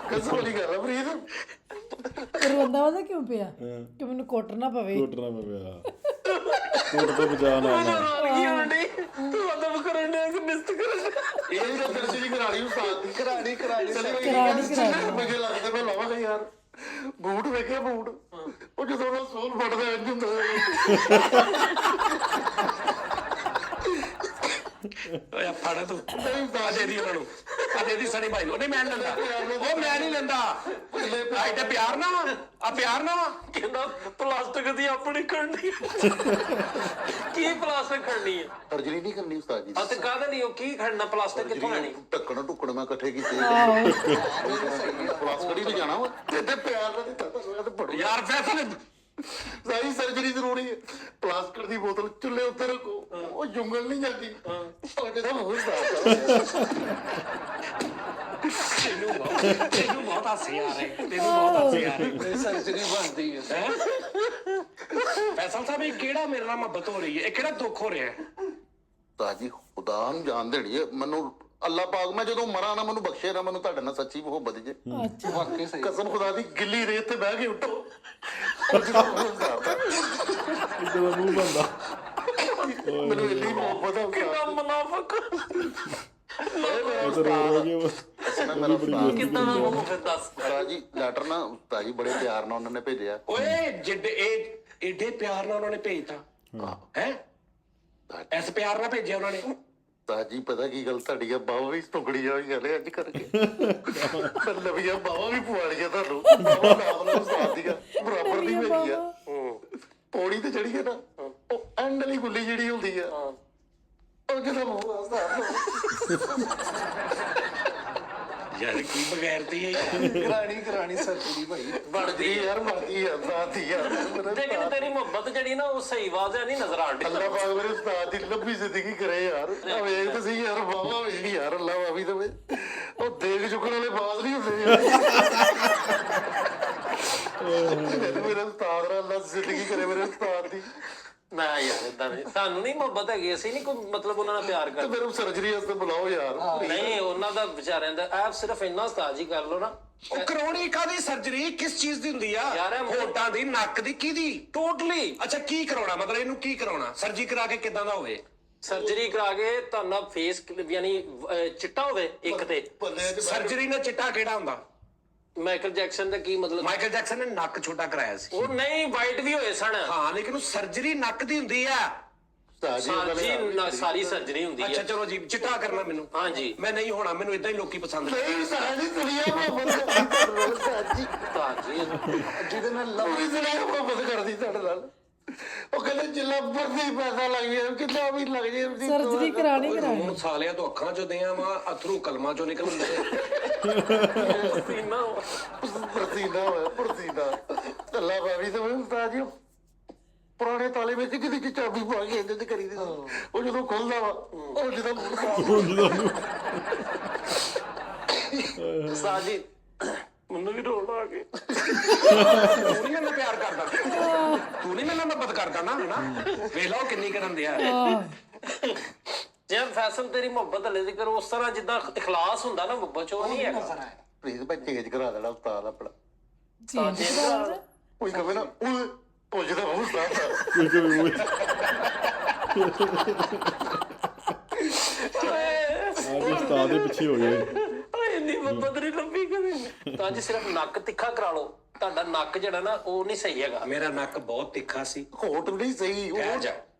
ਕਸਮ ਵਾਲੀ ਗੱਲ ਆ ਫਰੀਦ ਰੋਂਦਾ ਉਹਦਾ ਕਿਉਂ ਪਿਆ ਕਿ ਮੈਨੂੰ ਕੁੱਟ ਨਾ ਪਵੇ ਟੁੱਟਣਾ ਪਿਆ ਕੋਟ ਤੋਂ ਬਚਾ ਨਾ ਕੀ ਹੁੰਦੀ ਤੂੰ ਅਦਬ ਕਰਨ ਦੇ ਕਿ ਮਿਸਤ ਕਰਨ ਇਹ ਤਾਂ ਸਰਜਰੀ ਕਰਾਣੀ ਉਸਤਾਦ ਦੀ ਕਰਾਣੀ ਮੈਨੂੰ ਲੱਗਦਾ ਮੈਂ ਲਾਵਾਂਗਾ ਯਾਰ ਬੂਟ ਵੇਖਿਆ ਬੂਟ ਉਹ ਜਦੋਂ ਉਹ ਸੋਲ ਫਟਦਾ ਇੰਜ ਹੁੰਦਾ ਓਏ ਫੜ ਤੂੰ ਆ ਦੇ ਦੀ ਉਹਨਾਂ ਨੂੰ ਆ ਦੇ ਦੀ ਸਣੀ ਭਾਈ ਨੂੰ। ਉਹਨੇ ਮੈਂ ਨੀ ਲੈਂਦਾ, ਉਹ ਮੈਂ ਨਹੀਂ ਲੈਂਦਾ। ਆਈ ਤੇ ਪਿਆਰ ਨਾ ਆ ਪਿਆਰ ਨਾ ਕਹਿੰਦਾ ਪਲਾਸਟਿਕ ਦੀ ਆਪਣੀ ਖੜਨੀ ਕੀ ਪਲਾਸਟਿਕ ਖੜਨੀ ਹੈ ਸਰਜਰੀ ਨਹੀਂ ਕਰਨੀ ਉਸਤਾਦ ਜੀ ਆ ਤੇ ਕਾਹਦਾ ਨਹੀਂ ਉਹ ਕੀ ਖੜਨਾ ਪਲਾਸਟਿਕ ਕਿੱਥੋਂ ਆਣੀ ਢੱਕਣ ਟੁੱਕਣ ਮੈਂ ਇਕੱਠੇ ਕੀਤੇ ਪਲਾਸਟਿਕ ਵੀ ਜਾਣਾ ਵਾ ਤੇ ਪਿਆਰ ਨਾਲ ਦਿੱਤਾ ਤੇ ਬੜੋ ਯਾਰ ਫੈਸਲੇ ਸਾਰੀ ਸਰਜਰੀ ਜ਼ਰੂਰੀ ਹੈ ਪਲਾਸਟਿਕ ਦੀ ਬੋਤਲ ਚੁੱਲ੍ਹੇ ਉੱਤੇ ਰੱਖੋ ਉਹ ਜੁੰਗਲ ਨਹੀਂ ਜਾਂਦੀ ਉਹ ਜਿਹਦਾ ਮੂੰਹ ਸਾਫ ਤੈਨੂੰ ਬਹੁਤ ਹਾਸੇ ਆ ਰਹੇ, ਤੈਨੂੰ ਬਹੁਤ ਹਾਸੇ ਆ ਰਹੇ। ਸਰਜਰੀ ਬਣਦੀ ਹੈ। ਫੈਸਲ ਸਾਹਿਬ ਇਹ ਕਿਹੜਾ ਮੇਰੇ ਨਾਲ ਮੁਹੱਬਤ ਹੋ ਰਹੀ ਹੈ, ਇਹ ਕਿਹੜਾ ਦੁੱਖ ਹੋ ਰਿਹਾ ਹੈ? ਤਾਜੀ ਖੁਦਾ ਨੂੰ ਜਾਣ ਦੇਣੀ ਹੈ ਮੈਨੂੰ ਅੱਲਾਹ ਪਾਕ ਮੈਂ ਜਦੋਂ ਮਰਾਂ ਨਾ ਮੈਨੂੰ ਬਖਸ਼ੇ ਨਾ ਮੈਨੂੰ ਤੁਹਾਡੇ ਨਾਲ ਸੱਚੀ ਮੁਹੱਬਤ ਜੇ ਵਾਕਈ ਸਹੀ ਕਸਮ ਖੁਦਾ ਦੀ ਗਿੱਲੀ ਰੇਤ ਤੇ ਬਹਿ ਕੇ ਉੱਠੋ ਜਦੋਂ ਮੂੰਹ ਬੰਦਾ ਮੈਨੂੰ ਇੰਨੀ ਮੁਹੱਬਤ ਆ ਕਿੰਨਾ ਮੁਨਾਫਕ ਉਹ ਤਾਂ ਰੋ ਗਏ ਉਹ ਮੇਰਾ ਉਸਤਾਦ ਕਿੰਨਾ ਨਾ ਉਹ ਫਿਰ ਦੱਸ ਤਾਜੀ ਲੈਟਰ ਨਾ ਤਾਜੀ ਬੜੇ ਪਿਆਰ ਨਾਲ ਉਹਨਾਂ ਨੇ ਭੇਜਿਆ ਓਏ ਜਿੱਡੇ ਇਹ ਏਡੇ ਪਿਆਰ ਨਾਲ ਉਹਨਾਂ ਨੇ ਭੇਜਤਾ ਹੈ, ਇਸ ਪਿਆਰ ਨਾਲ ਭੇਜਿਆ ਉਹਨਾਂ ਨੇ। ਤਾਜੀ ਪਤਾ ਕੀ ਗੱਲ ਤੁਹਾਡੀਆਂ ਬਾਹਾਂ ਵੀ ਟੁਕੜੀਆਂ ਹੋਈਆਂ ਨੇ ਅੱਜ ਕਰਕੇ ਨਵੀਆਂ ਬਾਹਾਂ ਵੀ ਪਵਾਲੀਆਂ ਤੁਹਾਨੂੰ ਬਾਹਾਂ ਨਾਮ ਨਾਲ ਉਸਤਾਦ ਦੀਆਂ ਬਰਾਬਰ ਦੀ ਹੋਈ ਆ ਪੌੜੀ ਤੇ ਚੜੀ ਹੈ ਨਾ ਉਹ ਐਂਡ ਵਾਲੀ ਗੁੱਲੀ ਜਿਹੜੀ ਹੁੰਦੀ ਆ ਉਹ ਜਦੋਂ ਮੂੰਹ ਉਸਤਾਦ ਯਾਰ ਕੀ ਬਗੈਰਤੀ ਹੈ ਯਾਰ। ਕਰਾਣੀ ਸਰਜਰੀ ਭਾਈ ਬਣਦੀ ਯਾਰ ਬਣਦੀ ਆ ਉਸਤਾਦ ਦੀ ਯਾਰ ਲੇਕਿਨ ਤੇਰੀ ਮੁਹੱਬਤ ਜਿਹੜੀ ਨਾ ਉਹ ਸਹੀ ਵਾਜ਼ਿਆ ਨਹੀਂ ਨਜ਼ਰ ਆਉਂਦੀ ਅੱਲਾਹ ਪਾਕ ਮੇਰੇ ਉਸਤਾਦ ਦੀ ਲੰਬੀ ਜ਼ਿੰਦਗੀ ਕਰੇ ਯਾਰ ਆ ਵੇਖ ਤੁਸੀਂ ਯਾਰ ਬਾਹਾਂ ਵੇਖ ਯਾਰ ਅੱਲਾਹ ਵਾਵੀ ਦਵੇ ਉਹ ਦੇਖ ਚੁੱਕਣ ਵਾਲੇ ਬਾਜ਼ ਨਹੀਂ ਹੁੰਦੇ ਯਾਰ ਮੇਰੇ ਉਸਤਾਦ ਨਾਲ ਅੱਲਾਹ ਜ਼ਿੰਦਗੀ ਕਰੇ ਮੇਰੇ ਉਸਤਾਦ ਦੀ ਨਾ ਯਾਰ ਇਦਾਂ ਨਹੀਂ, ਸਾਨੂੰ ਨਹੀਂ ਮੁਹੱਬਤ ਹੈਗੀ, ਅਸੀਂ ਨਹੀਂ ਕੋਈ ਮਤਲਬ ਉਹਨਾਂ ਨਾਲ ਪਿਆਰ ਤੇ ਕਰਦੇ ਮੇਰੇ ਸਰਜਰੀ ਵਾਸਤੇ ਬੁਲਾਓ ਯਾਰ ਨਹੀਂ ਉਹਨਾਂ ਦਾ ਵਿਚਾਰਿਆਂ ਦਾ ਆਪ ਸਿਰਫ ਇੰਨਾ ਉਸਤਾਦ ਹੀ ਕਰ ਲਓ ਨਾ ਉਹ ਕਰਾਉਣੀ ਕਾਦੀ ਸਰਜਰੀ ਕਿਸ ਚੀਜ਼ ਦੀ ਹੁੰਦੀ ਆ? ਯਾਰ ਇਹ ਹੋਟਾਂ ਦੀ, ਨੱਕ ਦੀ, ਕਿਹਦੀ? ਟੋਟਲੀ ਅੱਛਾ ਕੀ ਕਰਾਉਣਾ, ਮਤਲਬ ਇਹਨੂੰ ਕੀ ਕਰਾਉਣਾ? ਸਰਜਰੀ ਕਰਾ ਕੇ ਕਿਦਾਂ ਦਾ ਹੋਵੇ? ਸਰਜਰੀ ਕਰਾ ਕੇ ਤੁਹਾਡਾ ਫੇਸ ਯਾਨੀ ਚਿੱਟਾ ਹੋਵੇ ਇੱਕ ਤੇ ਸਰਜਰੀ ਨਾਲ ਚਿੱਟਾ ਕਿਹੜਾ ਹੁੰਦਾ? ਮਾਈਕਲ ਜੈਕਸਨ ਦਾ ਕੀ ਮਤਲਬ ਮਾਈਕਲ ਜੈਕਸਨ ਨੇ ਨੱਕ ਛੋਟਾ ਕਰਾਇਆ ਸੀ। ਉਹ ਨਹੀਂ ਵਾਈਟ ਵੀ ਹੋਏ ਸਨ ਹਾਂ ਲੇਕਿਨ ਉਹ ਸਰਜਰੀ ਨੱਕ ਦੀ ਹੁੰਦੀ ਆ। ਸਾਰੀ ਸਰਜਰੀ ਹੁੰਦੀ ਅੱਛਾ ਹੈ ਚਲੋ ਜੀ ਚਿੱਟਾ ਕਰਨਾ ਮੈਨੂੰ। ਹਾਂਜੀ ਮੈਂ ਨਹੀਂ ਹੋਣਾ, ਮੈਨੂੰ ਇਦਾਂ ਹੀ ਲੋਕੀ ਪਸੰਦ ਨੇ। ਨਹੀਂ ਸਾਡੀ ਦੁਨੀਆ ਮੁਹੱਬਤ ਸਾਡੀ ਤਾਜੀ ਜਿਹਦੇ ਨਾਲ ਲੰਬੀ ਦੁਨੀਆ ਮੁਹੱਬਤ ਕਰਦੀ ਤੁਹਾਡੇ ਨਾਲ ਉਹ ਕਹਿੰਦੇ ਜਿੰਨਾ ਮਰਜ਼ੀ ਪੈਸਾ ਲੱਗ ਜਾਏ ਕਿੰਨਾ ਵੀ ਲੱਗ ਜਾਏ ਸਰਜਰੀ ਕਰਾਣੀ ਹੁਣ ਸਾਲਿਆਂ ਤੋਂ ਅੱਖਾਂ ਚੋਂ ਦਿਆਂ ਵਾ ਅਥਰੂ ਕਲਮਾਂ ਚੋਂ ਨਿਕਲਦੇ ਪਸੀਨਾ ਪਰਸੀਨਾ ਹੋਇਆ ਪਰਸੀਨਾ ਅੱਲਾ ਬਾਬੀ ਤੇ ਉਸਤਾਦ ਜੀ ਪੁਰਾਣੇ ਤਾਲੇ ਵਿੱਚ ਕਿਹਦੀ ਚਾਬੀ ਪਾ ਕੇ ਇਹਦੇ ਤੇ ਕਰੀ ਦੇ ਉਹ ਜਦੋਂ ਖੁੱਲਦਾ ਵਾ ਉਹ ਜਦੋਂ ਸਾਜੀ ਮੈਨੂੰ ਵੀ ਰੋਣ ਆ ਗਏ ਤੂੰ ਨਹੀਂ ਮੈਨੂੰ ਪਿਆਰ ਕਰਦਾ, ਤੂੰ ਨਹੀਂ ਮੈਨੂੰ ਮੁਹੱਬਤ ਕਰਦਾ ਨਾ ਹਨਾ? ਵੇਖ ਲਓ ਕਿੰਨੀ ਕਰਨ ਦਿਆ। ਜੇ ਫੈਸਲ ਤੇਰੀ ਮੁਹੱਬਤ ਹਲੇ ਤੱਕ ਉਸ ਤਰ੍ਹਾਂ ਜਿੱਦਾਂ ਇਖਲਾਸ ਹੁੰਦਾ ਨਾ ਮੁਹੱਬਤ ਚ ਉਹ ਨਹੀਂ ਹੈਗਾ ਪਲੀਜ਼ ਭਾਈ ਚੇਂਜ ਕਰਾ ਦੇਣਾ ਉਸਤਾਦ ਆਪਣਾ ਕੋਈ ਕਹੇ ਨਾ ਉਹ ਜਿਹਦਾ ਉਹ ਉਸਤਾਦ ਅੱਜ ਉਸਤਾਦ ਦੇ ਪਿੱਛੇ ਹੋ ਗਏ। ਇੰਨੀ ਮੁਹੱਬਤ ਨਹੀਂ ਲੰਬੀ ਕਦੇ ਤਾਂ ਜੀ ਸਿਰਫ ਨੱਕ ਤਿੱਖਾ ਕਰਾ ਲਓ ਤੁਹਾਡਾ ਨੱਕ ਜਿਹੜਾ ਨਾ ਉਹ ਨਹੀਂ ਸਹੀ ਹੈਗਾ ਮੇਰਾ ਨੱਕ ਬਹੁਤ ਤਿੱਖਾ ਸੀ। ਹੋਟ ਨਹੀਂ ਸਹੀ ਠਹਿਰ ਜਾ,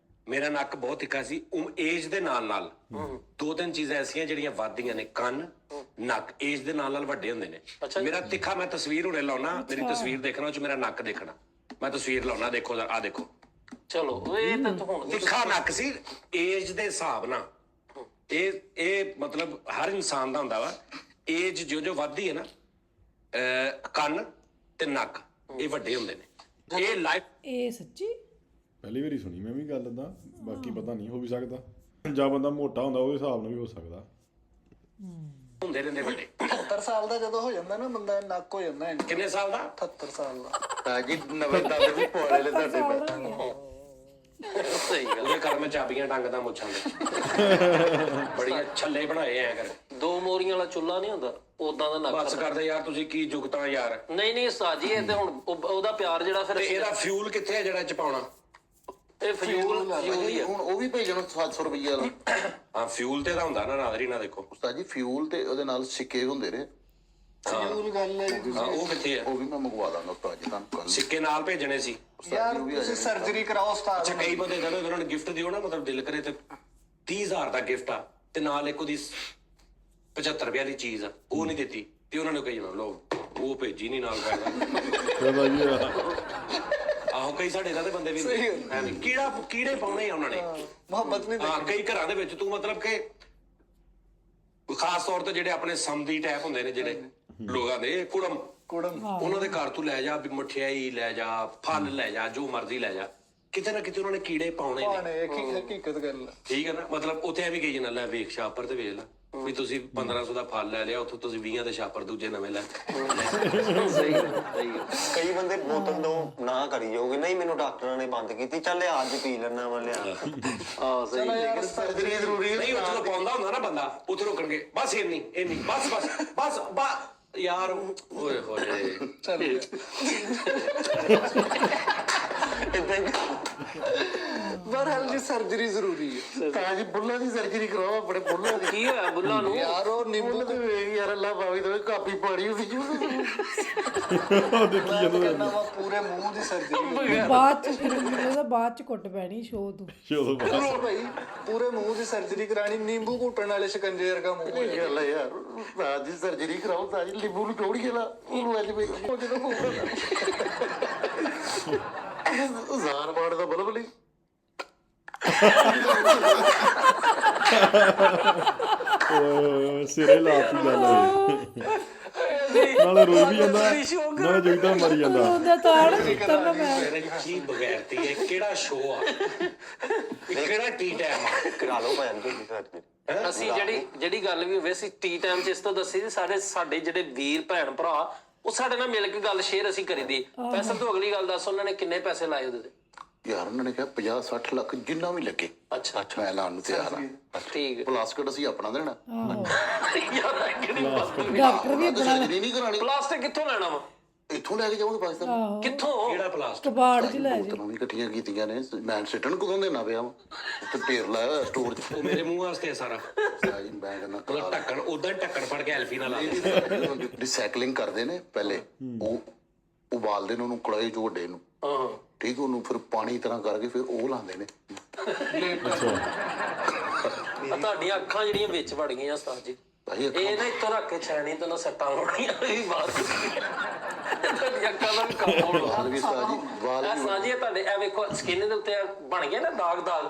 ਮੇਰਾ ਨੱਕ ਬਹੁਤ ਤਿੱਖਾ ਸੀ। ਏਜ ਦੇ ਨਾਲ ਨਾਲ ਦੋ ਤਿੰਨ ਚੀਜ਼ਾਂ ਐਸੀਆਂ ਜਿਹੜੀਆਂ ਵੱਧਦੀਆਂ ਨੇ, ਕੰਨ ਨੱਕ ਏਜ ਦੇ ਨਾਲ ਨਾਲ ਵੱਡੇ ਹੁੰਦੇ ਨੇ। ਮੇਰਾ ਤਿੱਖਾ, ਮੈਂ ਤਸਵੀਰ ਹੁਣੇ ਲਾਉਣਾ, ਮੇਰੀ ਤਸਵੀਰ ਦੇਖਣਾ ਉਹ ਚ ਮੇਰਾ ਨੱਕ ਦੇਖਣਾ, ਮੈਂ ਤਸਵੀਰ ਲਾਉਣਾ, ਦੇਖੋ ਆ ਦੇਖੋ ਚਲੋ ਇਹ ਤਾਂ ਹੁਣ ਤਿੱਖਾ ਨੱਕ ਸੀ ਏਜ ਦੇ ਹਿਸਾਬ ਨਾਲ। ਇਹ ਮਤਲਬ ਹਰ ਇਨਸਾਨ ਦਾ ਹੁੰਦਾ ਵਾ, ਏਜ ਜੋ ਵੱਧਦੀ ਹੈ ਨਾ, ਕੰਨ ਤੇ ਨੱਕ ਇਹ ਵੱਡੇ ਹੁੰਦੇ ਨੇ। ਇਹ ਲਾਈਫ ਇਹ ਸੱਚੀ ਪਹਿਲੀ ਵਾਰੀ ਸੁਣੀ ਮੈਂ ਵੀ ਗੱਲ ਦਾ, ਬਾਕੀ ਪਤਾ ਨਹੀਂ, ਹੋ ਵੀ ਸਕਦਾ ਜਾਂ ਬੰਦਾ ਮੋਟਾ ਹੁੰਦਾ ਉਹਦੇ ਹਿਸਾਬ ਨਾਲ ਵੀ ਹੋ ਸਕਦਾ। ਹੁੰਦੇ ਰਹਿੰਦੇ ਵੱਡੇ। 70 ਸਾਲ ਦਾ ਜਦੋਂ ਹੋ ਜਾਂਦਾ ਨਾ ਬੰਦਾ ਨੱਕ ਹੋ ਜਾਂਦਾ ਇੰਨਾ। ਕਿੰਨੇ ਸਾਲ ਦਾ? 78 ਸਾਲ ਦਾ। ਤਾਂ ਜੀ ਨਵੇਂ ਦੰਦ ਵੀ ਪਵਾਲੇ ਲੈ ਤੁਹਾਡੇ ਮੈਂ ਸਹੀ ਗੱਲ ਉਹਦੇ ਘਰ ਮੈਂ ਚਾਬੀਆਂ ਟੰਗਦਾ ਮੁੱਛਾਂ ਦੇ ਬੜੀਆਂ ਛੱਲੇ ਬਣਾਏ ਐ ਕਰ। ਦੋ ਮੋਰੀਆਂ ਵਾਲਾ ਚੁੱਲ੍ਹਾ ਨਹੀਂ ਹੁੰਦਾ ਉਦਾਂ ਦਾ ਨੱਕ ਬਸ ਕਰਦੇ ਯਾਰ, ਤੁਸੀਂ ਕੀ ਜੁਗਤਾਂ ਯਾਰ। ਨਹੀਂ ਸਾਜੀ ਇਹ ਤੇ ਹੁਣ ਉਹਦਾ ਪਿਆਰ ਜਿਹੜਾ ਫਿਰ ਤੇ ਇਹਦਾ ਫਿਊਲ ਕਿੱਥੇ ਹੈ ਜਿਹੜਾ ਚ ਪਾਉਣਾ? ਇਹ ਫਿਊਲ ਹੀ ਆ। ਹੁਣ ਉਹ ਵੀ ਭੇਜਣ 700 ਰੁਪਏ ਵਾਲਾ। ਹਾਂ ਫਿਊਲ ਤੇ ਦਾ ਹੁੰਦਾ ਨਾ ਨਾਦਰੀ ਨਾ ਦੇਖੋ। ਉਸਤਾਦ ਜੀ ਫਿਊਲ ਤੇ ਉਹਦੇ ਨਾਲ ਸਿੱਕੇ ਹੁੰਦੇ ਨੇ, ਫਿਊਲ ਗੱਲ ਹੈ ਜੀ। ਹਾਂ ਉਹ ਕਿੱਥੇ ਆ? ਉਹ ਵੀ ਮੈਂ ਮੰਗਵਾ ਦਾਂਗਾ ਉਸਤਾਦ ਜੀ ਤੁਹਾਨੂੰ ਕੱਲ। ਸਿੱਕੇ ਨਾਲ ਭੇਜਣੇ ਸੀ। ਯਾਰ ਤੁਸੀਂ ਸਰਜਰੀ ਕਰਾਓ ਉਸਤਾਦ ਅੱਛਾ ਕਈ ਬੰਦੇ ਜਦੋਂ ਉਹਨਾਂ ਨੂੰ ਗਿਫਟ ਦਿਓ ਨਾ, ਮਤਲਬ ਦਿਲ ਕਰੇ ਤੇ 30,000 ਦਾ ਗਿਫਟ ਆ ਤੇ ਨਾਲ ਇੱਕ ਉਹਦੀ 75 ਰੁਪਏ ਦੀ ਚੀਜ਼ ਆ, ਉਹ ਨਹੀਂ ਦਿੱਤੀ ਤੇ ਉਹਨਾਂ ਨੇ ਕਹੀ ਜਾਣਾ ਲਓ ਉਹ ਭੇਜੀ ਨਹੀਂ ਨਾਲ ਚਲੋ ਜੀ ਆਹੋ ਕਈ ਸਾਡੇ ਇਹਨਾਂ ਦੇ ਬੰਦੇ ਵੀ ਐਵੇਂ ਕੀੜੇ ਪਾਉਣੇ ਆ ਉਹਨਾਂ ਨੇ। ਮੁਹੱਬਤ ਨਹੀਂ ਹਾਂ ਕਈ ਘਰਾਂ ਦੇ ਵਿੱਚ ਤੂੰ ਮਤਲਬ ਕਿ ਖਾਸ ਤੌਰ ਤੇ ਜਿਹੜੇ ਆਪਣੇ ਸਮਦੀ ਟੈਪ ਹੁੰਦੇ ਨੇ ਜਿਹੜੇ ਲੋਕਾਂ ਦੇ ਕੁੜਮ ਉਹਨਾਂ ਦੇ ਘਰ ਤੂੰ ਲੈ ਜਾ ਵੀ ਮਠਿਆਈ ਲੈ ਜਾ, ਫਲ ਲੈ ਜਾ, ਜੋ ਮਰਜ਼ੀ ਲੈ ਜਾ, ਕਿਤੇ ਨਾ ਕਿਤੇ ਉਹਨਾਂ ਨੇ ਕੀੜੇ ਪਾਉਣੇ ਨੇ। ਪਾਣੇ ਕੀ ਹਕੀਕਤ ਗੱਲ ਹੈ। ਠੀਕ ਹੈ ਨਾ, ਮਤਲਬ ਉੱਥੇ ਐਵੇਂ ਕਹੀ ਜਾਂਦਾ ਲੈ ਵੇਖ ਛਾਪਰ ਤੇ ਵੇਖ ਲੈ ਵੀ ਤੁਸੀਂ 1500 ਦਾ ਫਲ ਲੈ ਲਿਆ, ਉੱਥੋਂ ਤੁਸੀਂ 20 ਦੇ ਛਾਪਰ ਦੂਜੇ ਨਵੇਂ ਲੈ। ਸਹੀ ਕਈ ਬੰਦੇ ਬੋਤਲ ਦੋ ਨਾ ਕਰੀ ਜਾਓਗੇ, ਨਹੀਂ ਮੈਨੂੰ ਡਾਕਟਰਾਂ ਨੇ ਬੰਦ ਕੀਤੀ, ਚੱਲ ਲਿਆ ਅੱਜ ਪੀ ਲੈਣਾ ਵਾ ਲਿਆ। ਹਾਂ ਸਹੀ। ਯਾਰ ਸਰਜਰੀ ਜ਼ਰੂਰੀ ਹੈ। ਨਹੀਂ ਉਹ ਜਦੋਂ ਪਾਉਂਦਾ ਹੁੰਦਾ ਨਾ ਬੰਦਾ ਉੱਥੇ ਰੋਕਣਗੇ ਬਸ ਇੰਨੀ ਬਸ ਯਾਰ ਓਏ ਹੋਏ ਚੱਲ ਬਰਹਾਲ ਜੀ ਸਰਜਰੀ ਜ਼ਰੂਰੀ ਹੈ। ਤਾਂ ਜੀ ਬੁੱਲਾਂ ਦੀ ਸਰਜਰੀ ਕਰਾਓ, ਆਪਣੇ ਬੁੱਲਾਂ ਦੀ। ਕੀ ਹੋਇਆ ਬੁੱਲਾਂ ਨੂੰ? ਯਾਰ ਉਹ ਨਿੰਬੂ ਤੇ ਵੇਖ ਯਾਰ ਅੱਲਾ ਬਾਵੀ ਤੇ ਕਾਪੀ ਪਾੜੀ ਹੁੰਦੀ ਜੀ ਕਹਿੰਦਾ ਵਾ ਪੂਰੇ ਮੂੰਹ ਦੀ ਸਰਜਰੀ ਬਾਅਦ ਚ ਫਿਰ ਮੈਨੂੰ ਤਾਂ ਬਾਅਦ ਚ ਕੁੱਟ ਪੈਣੀ ਸ਼ੋਅ ਤੋਂ। ਚਲੋ ਭਾਈ, ਪੂਰੇ ਮੂੰਹ ਦੀ ਸਰਜਰੀ ਕਰਾਣੀ, ਨਿੰਬੂ ਘੁੱਟਣ ਵਾਲੇ ਸ਼ਿਕੰਜੇ ਵਰਗਾ ਮੂੰਹ ਹੋ ਜਾਏ। ਗੱਲ ਹੈ ਯਾਰ, ਤਾਂ ਜੀ ਸਰਜਰੀ ਕਰਾਓ ਤਾਂ ਜੀ ਲਿੰਬੂ ਨੂੰ ਟੋੜੀ ਖੇਲਾ ਉਹਨੂੰ ਅੱਜ ਵੀ ਉਹ ਜਦੋਂ ਜ਼ਾਰ ਬਾੜ ਦਾ ਬਲਬ ਲਈ ਸਿਰੇ ਲਾਤੀ ਗੱਲ ਨਾਲੇ ਰੋਈ ਵੀ ਜਾਂਦਾ ਨਾਲੇ ਜਗਦਾ ਮਰੀ ਜਾਂਦਾ। ਉਹਦਾ ਤਾੜ ਤਨ ਮੈਂ ਮੇਰੇ ਕੀ ਬਗੈਰਤੀ ਹੈ, ਕਿਹੜਾ ਸ਼ੋਅ ਆ ਇਹ, ਕਿਹੜਾ ਟੀ ਟਾਈਮ ਆ? ਕਰਾ ਲਓ ਭੈਣ ਤੁਸੀਂ ਸਰਜਰੀ। ਅਸੀਂ ਜਿਹੜੀ ਗੱਲ ਵੀ ਹੋਵੇ ਅਸੀਂ ਟੀ ਟਾਈਮ 'ਚ ਇਸ ਤੋਂ ਦੱਸੀ ਸੀ। ਸਾਡੇ ਜਿਹੜੇ ਵੀਰ ਭੈਣ ਭਰਾ ਉਹ ਸਾਡੇ ਨਾਲ ਮਿਲ ਕੇ ਗੱਲ ਸ਼ੇਅਰ ਅਸੀਂ ਕਰੀਦੀ। ਫੈਸਲ ਤੋਂ ਅਗਲੀ ਗੱਲ ਦੱਸ, ਉਹਨਾਂ ਨੇ ਕਿੰਨੇ ਪੈਸੇ ਲਾਏ ਉਹਦੇ ਤੇ? ਯਾਰ ਉਹਨਾਂ ਨੇ ਕਿਹਾ 50-60 ਲੱਖ ਜਿੰਨਾ ਵੀ ਲੱਗੇ। ਅੱਛਾ ਮੈਂ ਐਲਾਨ ਨੂੰ ਤਿਆਰ ਹਾਂ। ਠੀਕ ਹੈ। ਪਲਾਸਟਿਕ ਅਸੀਂ ਆਪਣਾ ਦੇਣਾ, ਯਾਰ ਇਹ ਕਿਹੜੀ ਬਾਤ ਹੋਈ? ਡਾਕਟਰ ਵੀ ਆਪਣਾ ਸਰਜਰੀ ਨਹੀਂ ਕਰਾਣੀ, ਪਲਾਸਟਿਕ ਕਿੱਥੋਂ ਲੈਣਾ ਵਾ? ਇੱਥੋਂ ਲੈ ਕੇ ਜਾਓਗੇ ਪਾਕਿਸਤਾਨ। ਕਿੱਥੋਂ? ਕਿਹੜਾ ਪਲਾਸਟਿਕ? ਕਬਾੜ ਚ ਲੈ ਜਾ। ਬੋਤਲਾਂ ਵੀ ਇਕੱਠੀਆਂ ਕੀਤੀਆਂ ਨੇ, ਮੈਂ ਸਿੱਟਣ ਕਦੋਂ ਦੇਣਾ ਪਿਆ ਵਾ ਤੇ ਢੇਰ ਲਾਇਆ ਹੋਇਆ ਸਟੋਰ 'ਚ। ਉਹ ਮੇਰੇ ਮੂੰਹ ਵਾਸਤੇ ਸਾਰਾ ਜੀ ਮੈਂ ਕਹਿੰਦਾ ਮਤਲਬ ਢੱਕਣ ਉਦਾਂ ਢੱਕਣ ਫੜ ਕੇ ਐਲਫੀ ਨਾਲ ਲਾ ਦੇ। ਰਿਸਾਈਕਲਿੰਗ ਕਰਦੇ ਨੇ ਪਹਿਲੇ, ਉਹ ਉਬਾਲਦੇ ਨੇ ਉਹਨੂੰ ਕੜਾਈ 'ਚ ਵੱਡੇ ਨੂੰ, ਹਾਂ ਠੀਕ, ਉਹਨੂੰ ਫਿਰ ਪਾਣੀ ਤਰ੍ਹਾਂ ਕਰਕੇ ਫਿਰ ਉਹ ਲਾਉਂਦੇ ਨੇ। ਆ ਤੁਹਾਡੀਆਂ ਅੱਖਾਂ ਜਿਹੜੀਆਂ ਵਿੱਚ ਵੜ ਗਈਆਂ ਉਸਤਾਦ ਜੀ, ਭਾਈ ਇਹ ਨਾ ਇੱਥੋਂ ਰੱਖ ਕੇ ਛੈਣੀ ਤੋਂ ਨਾ ਸੱਟਾਂ ਲਾਉਣੀਆਂ। ਇਹ ਬਾਤ ਤੁਹਾਡੀਆਂ ਅੱਖਾਂ ਦਾ ਵੀ ਕੰਮ ਹੋਣਾ। ਵਾਲ ਵੀ ਉਸਤਾਦ ਜੀ, ਵਾਲ ਇਹ ਸਾਂਝੀ ਤੁਹਾਡੇ ਇਹ ਵੇਖੋ ਸਕਿਨ ਦੇ ਉੱਤੇ ਬਣ ਗਿਆ ਨਾ ਦਾਗ,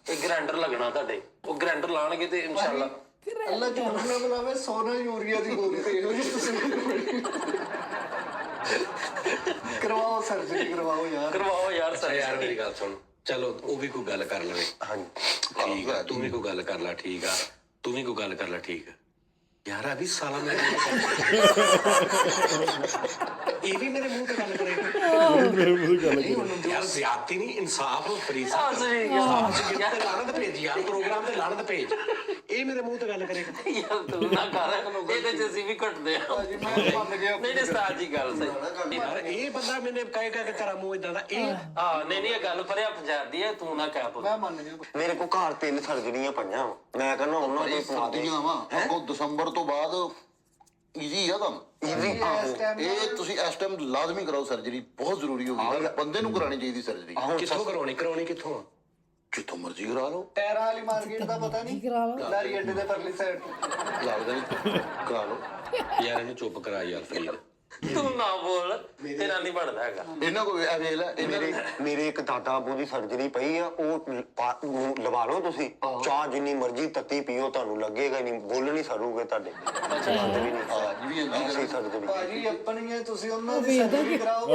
ਇਹ ਗ੍ਰੈਂਡਰ ਲੱਗਣਾ ਤੁਹਾਡੇ, ਉਹ ਗ੍ਰੈਂਡਰ ਲਾਣਗੇ ਤੇ ਇਨਸ਼ਾਅੱਲਾ ਅੱਲਾ ਝੂਠ ਨਾ ਬੁਲਾਵੇ, ਸੋਨਾ ਯੂਰੀਆ ਦੀ ਗੋਲੀ ਤੇ ਇਹੋ ਜਿਹੀ ਤੁਸੀਂ ਕਰਵਾਓ ਸਰਜਰੀ, ਕਰਵਾਓ ਯਾਰ। ਕਰਵਾਓ ਯਾਰ ਅੱਛਾ ਯਾਰ ਮੇਰੀ ਗੱਲ ਸੁਣ, ਚਲੋ ਉਹ ਵੀ ਕੋਈ ਗੱਲ ਕਰ ਲਵੇ। ਹਾਂਜੀ ਠੀਕ ਆ, ਤੂੰ ਵੀ ਕੋਈ ਗੱਲ ਕਰ ਲੈ, ਠੀਕ ਆ, ਤੂੰ ਵੀ ਕੋਈ ਗੱਲ ਕਰ ਲੈ, ਠੀਕ ਆ ਯਾਰ। ਆ ਵੀ ਸਾਲਾ ਮੇਰੇ ਇਹ ਵੀ ਮੇਰੇ ਮੂੰਹ ਤੇ ਗੱਲ ਕਰੇਗਾ। ਮੇਰੇ ਮੂੰਹ ਗੱਲ ਯਾਰ ਜ਼ਿਆਦਤੀ ਨਹੀਂ, ਇਨਸਾਫ ਫਰੀਸਾ ਸਹੀ ਤੇ ਲਾਣਤ ਭੇਜ ਯਾਰ, ਪ੍ਰੋਗਰਾਮ ਤੇ ਲਾਣਤ ਭੇਜ। ਇਹ ਮੇਰੇ ਮੂੰਹ ਤੇ ਗੱਲ ਕਰੇਗਾ। ਯਾਰ ਤੂੰ ਨਾ ਕਰ, ਇਹਦੇ ਚ ਅਸੀਂ ਵੀ ਘਟਦੇ ਆ। ਭਾਜੀ ਮੈਂ ਮੰਨ ਗਿਆ। ਨਹੀਂ ਉਸਤਾਦ ਜੀ ਗੱਲ ਸਹੀ। ਯਾਰ ਇਹ ਬੰਦਾ ਮੈਨੇ ਕਹੇਗਾ ਕਿ ਤੇਰਾ ਮੂੰਹ ਇਦਾਂ ਦਾ, ਇਹ ਹਾਂ ਨਹੀਂ ਇਹ ਗੱਲ ਫਰਿਆ ਪੰਜਾਬੀ ਹੈ, ਤੂੰ ਨਾ ਕਹਿ ਪੁੱਤ। ਮੈਂ ਮੰਨ ਗਿਆ। ਮੇਰੇ ਕੋਲ ਘਰ 3 ਸਰਜਰੀਆਂ ਪਈਆਂ ਵਾ। ਮੈਂ ਕਹਿੰਦਾ ਉਹਨਾਂ ਦੇ ਪਵਾ ਦੇ। ਸਰਦੀਆਂ ਵਾ ਅੱਗੋਂ ਦਸੰਬਰ ਤੋਂ ਬਾਅਦ ਈਜ਼ੀ ਆ ਕੰਮ। ਇਹ ਤੁਸੀਂ ਇਸ ਟਾਈਮ ਲਾਜ਼ਮੀ ਕਰਾਓ ਸਰਜਰੀ, ਬਹੁਤ ਜ਼ਰੂਰੀ ਹੋ ਗਈ। ਬੰਦੇ ਨੂੰ ਕਰਾਣੀ ਚਾਹੀਦੀ ਸਰਜਰੀ, ਕਿੱਥੋਂ ਕਰਾਉਣੀ ਕਿੱਥੋਂ ਆ? ਜਿੱਥੋਂ ਮਰਜ਼ੀ ਕਰਾ ਲਓ। ਟੈਰਾ ਵਾਲੀ ਮਾਰਕੀਟ ਦਾ ਪਤਾ ਨਹੀਂ, ਕਰਾ ਲਓ। ਲਾਰੀ ਅੱਡੇ ਦੇ ਪਰਲੀ ਸਾਈਡ। ਲੱਗਦਾ ਨਹੀਂ, ਕਰਾ ਲਓ। ਯਾਰ ਇਹਨੂੰ ਚੁੱਪ ਕਰਾ ਯਾਰ ਫਰੀਦ। ਤੂੰ ਨਾ ਬੋਲ, ਤੇਰਾ ਨਹੀਂ ਬਣਦਾ ਹੈਗਾ। ਇਹਨਾਂ ਕੋਲ ਇਹ ਵੇਖ ਲੈ, ਇਹਨਾਂ ਨੇ ਮੇਰੇ ਇੱਕ ਦਾਦਾ ਅਬੂ ਦੀ ਸਰਜਰੀ ਪਈ ਆ, ਉਹ ਲਵਾ ਲਓ ਤੁਸੀਂ। ਚਾਹ ਜਿੰਨੀ ਮਰਜ਼ੀ ਤੱਤੀ ਪੀਓ, ਤੁਹਾਨੂੰ ਲੱਗੇਗਾ ਨਹੀਂ, ਬੋਲ ਨਹੀਂ ਸਰੂਗੇ ਤੁਹਾਡੇ। ਸਰਜਰੀ ਭਾਜੀ ਆਪਣੀ ਹੈ, ਤੁਸੀਂ ਉਹਨਾਂ ਦੀ ਸਰਜਰੀ ਕਰਾਓ।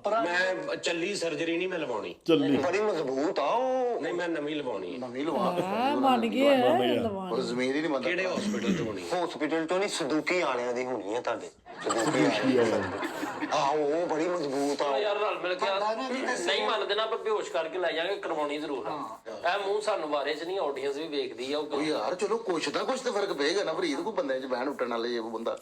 ਮੈਂ ਚੱਲੀ ਸਰਜਰੀ ਨਹੀਂ ਮੈਂ ਲਵਾਉਣੀ, ਚੱਲੀ ਬੜੀ ਮਜ਼ਬੂਤ ਆ ਉਹ। ਨਹੀਂ ਮੈਂ ਨਵੀਂ ਲਵਾਉਣੀ। ਨਵੀਂ ਲਵਾ ਬਣ ਗਏ ਲਵਾਉਣ। ਪਰ ਜ਼ਮੀਰ ਹੀ ਨਹੀਂ ਬੰਦਾ। ਕਿਹੜੇ ਹਸਪੀਟਲ ਤੋਂ ਹੋਣੀ? ਹਸਪੀਟਲ ਤੋਂ ਨਹੀਂ, ਸਦੂਕੀ ਵਾਲਿਆਂ ਦੀ ਹੋਣੀ ਹੈ ਤੁਹਾਡੇ। ਸਦੂਕੀ ਵਾਲਿਆਂ ਦੀ। ਆਹੋ ਉਹ ਬੜੀ ਮਜ਼ਬੂਤ ਆ। ਯਾਰ ਰਲ ਮਿਲ ਕੇ ਨਹੀਂ ਮੰਨਦੇ ਨਾ, ਆਪਾਂ ਬੇਹੋਸ਼ ਕਰਕੇ ਲੈ ਜਾਾਂਗੇ, ਕਰਵਾਉਣੀ ਜ਼ਰੂਰ ਆ। ਇਹ ਮੂੰਹ ਸਾਨੂੰ ਬਾਰੇ ਚ ਨਹੀਂ, ਆਡੀਅנס ਵੀ ਵੇਖਦੀ ਆ। ਉਹ ਯਾਰ ਚਲੋ ਕੁਛ ਨਾ ਕੁਛ ਤੇ ਫਰਕ ਪਏਗਾ ਨਾ ਫਰੀਦ, ਕੋਈ ਬੰਦੇ 'ਚ ਬਹਿਣ ਉੱਠਣ ਵਾਲੇ ਇਹ ਬੰਦਾ।